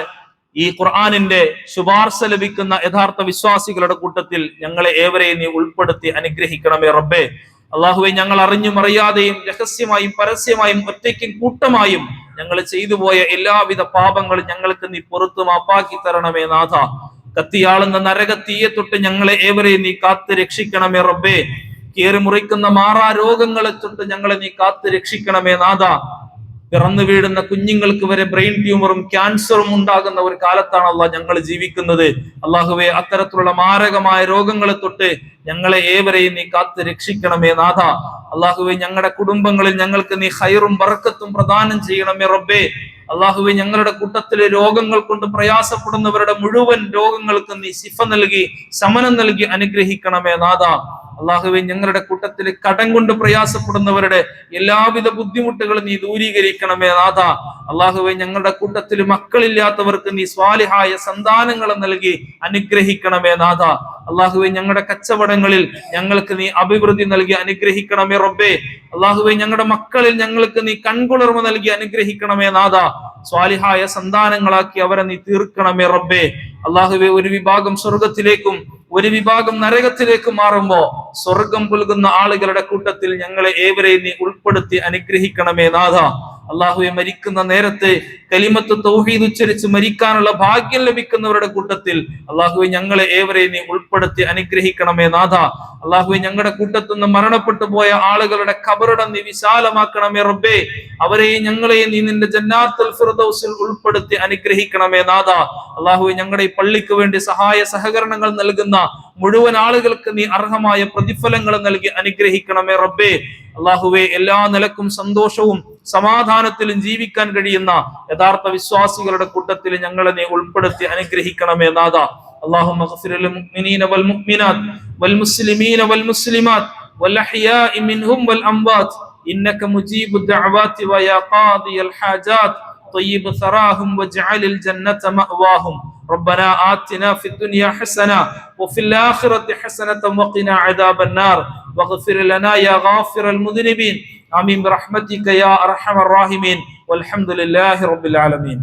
ഈ ഖുർആനിന്റെ ശുപാർശ ലഭിക്കുന്ന യഥാർത്ഥ വിശ്വാസികളുടെ കൂട്ടത്തിൽ ഞങ്ങളെ ഏവരെയും നീ ഉൾപ്പെടുത്തി അനുഗ്രഹിക്കണമേ റബ്ബേ. അള്ളാഹുവെ, ഞങ്ങൾ അറിഞ്ഞും അറിയാതെയും രഹസ്യമായും പരസ്യമായും ഒറ്റയ്ക്കും കൂട്ടമായും ഞങ്ങൾ ചെയ്തു പോയ എല്ലാവിധ പാപങ്ങളും ഞങ്ങൾക്ക് നീ പുറത്തു മാപ്പാക്കി തരണമേ നാഥ. കത്തിയാളുന്ന നരകത്തീയെ തൊട്ട് ഞങ്ങളെ ഏവരെയും നീ കാത്ത് രക്ഷിക്കണമേ റബ്ബേ. കീറി മുറിക്കുന്ന മാറാ രോഗങ്ങളെ തൊട്ട് ഞങ്ങളെ നീ കാത്ത് രക്ഷിക്കണമേ നാഥ. പിറന്നു വീഴുന്ന കുഞ്ഞുങ്ങൾക്ക് വരെ ബ്രെയിൻ ട്യൂമറും ക്യാൻസറും ഉണ്ടാകുന്ന ഒരു കാലത്താണ് അള്ളാഹ് ഞങ്ങൾ ജീവിക്കുന്നത്. അള്ളാഹുവെ, അത്തരത്തിലുള്ള മാരകമായ രോഗങ്ങളെ തൊട്ട് ഞങ്ങളെ ഏവരെയും നീ കാത്ത് രക്ഷിക്കണമേ നാഥ. അള്ളാഹുവെ, ഞങ്ങളുടെ കുടുംബങ്ങളിൽ ഞങ്ങൾക്ക് നീ ഖൈറും ബറക്കത്തും പ്രദാനം ചെയ്യണമേ റബ്ബേ. അള്ളാഹുവെ, ഞങ്ങളുടെ കൂട്ടത്തിലെ രോഗങ്ങൾ കൊണ്ട് പ്രയാസപ്പെടുന്നവരുടെ മുഴുവൻ രോഗങ്ങൾക്ക് നീ ശിഫ നൽകി ശമനം നൽകി അനുഗ്രഹിക്കണമേ നാഥ. അള്ളാഹുവെ, ഞങ്ങളുടെ കൂട്ടത്തിൽ കടം കൊണ്ട് പ്രയാസപ്പെടുന്നവരുടെ എല്ലാവിധ ബുദ്ധിമുട്ടുകളും നീ ദൂരീകരിക്കണമേ നാഥ. അള്ളാഹുവെ, ഞങ്ങളുടെ കൂട്ടത്തിൽ മക്കളില്ലാത്തവർക്ക് നീ സ്വാലിഹായ സന്താനങ്ങളെ നൽകി അനുഗ്രഹിക്കണമേ നാഥ. അള്ളാഹുവെ, ഞങ്ങളുടെ കച്ചവടങ്ങളിൽ ഞങ്ങൾക്ക് നീ അഭിവൃദ്ധി നൽകി അനുഗ്രഹിക്കണമേ റബ്ബേ. അള്ളാഹുവെ, ഞങ്ങളുടെ മക്കളിൽ ഞങ്ങൾക്ക് നീ കൺകുളിർമ നൽകി അനുഗ്രഹിക്കണമേ നാഥ. സ്വാലിഹായ സന്താനങ്ങളാക്കി അവരെ നീ തീർക്കണമേ റബ്ബേ. അള്ളാഹുവെ, ഒരു വിഭാഗം സ്വർഗത്തിലേക്കും ഒരു വിഭാഗം നരകത്തിലേക്കും മാറുമ്പോ സ്വർഗം പുൽകുന്ന ആളുകളുടെ കൂട്ടത്തിൽ ഞങ്ങളെ ഏവരെയും നീ ഉൾപ്പെടുത്തി അനുഗ്രഹിക്കണമേ നാഥ. അള്ളാഹുവെ, മരിക്കുന്ന നേരത്തെ കലിമത്ത് തൗഹീദ് ഉച്ചരിച്ച് മരിക്കാനുള്ള ഭാഗ്യം ലഭിക്കുന്നവരുടെ കൂട്ടത്തിൽ അള്ളാഹുവെ ഞങ്ങളെ ഏവരെയും നീ ഉൾപ്പെടുത്തി അനുഗ്രഹിക്കണമേ നാഥ. അള്ളാഹുവെ, ഞങ്ങളുടെ കൂട്ടത്തുനിന്ന് മരണപ്പെട്ടു പോയ ആളുകളുടെ ഖബറിടം നീ വിശാലമാക്കണമേ റബ്ബേ. അവരെയും ഞങ്ങളെയും നീ നിന്റെ ജന്നാത്തുൽ ഫിർദൗസിൽ ഉൾപ്പെടുത്തി അനുഗ്രഹിക്കണമേ നാഥ. അള്ളാഹുവെ, ഞങ്ങളുടെ ഈ പള്ളിക്ക് വേണ്ടി സഹായ സഹകരണങ്ങൾ നൽകുന്ന മുഴുവൻ ആളുകൾക്ക് നീ അർഹമായ പ്രതിഫലങ്ങൾ നൽകി അനുഗ്രഹിക്കണമേ റബ്ബേ. അള്ളാഹുവെ, എല്ലാ നിലക്കും സന്തോഷവും സമാധാനത്തിലും ജീവിക്കാൻ കഴിയുന്ന യഥാർത്ഥ വിശ്വാസികളുടെ കൂട്ടത്തിൽ ഞങ്ങളെ നീ ഉൾപ്പെടുത്തി അനുഗ്രഹിക്കണമേ നാഥ. اللهم اغفر للمؤمنين والمؤمنات والمسلمين والمسلمات والأحياء منهم والأموات إنك مجيب الدعوات ويا قاضي الحاجات طيب ثراهم واجعل الجنة مأواهم. ربنا آتنا في الدنيا حسنة وفي الآخرة حسنة وقنا عذاب النار واغفر لنا يا غافر المذنبين آمين برحمتك يا أرحم الراحمين والحمد لله رب العالمين.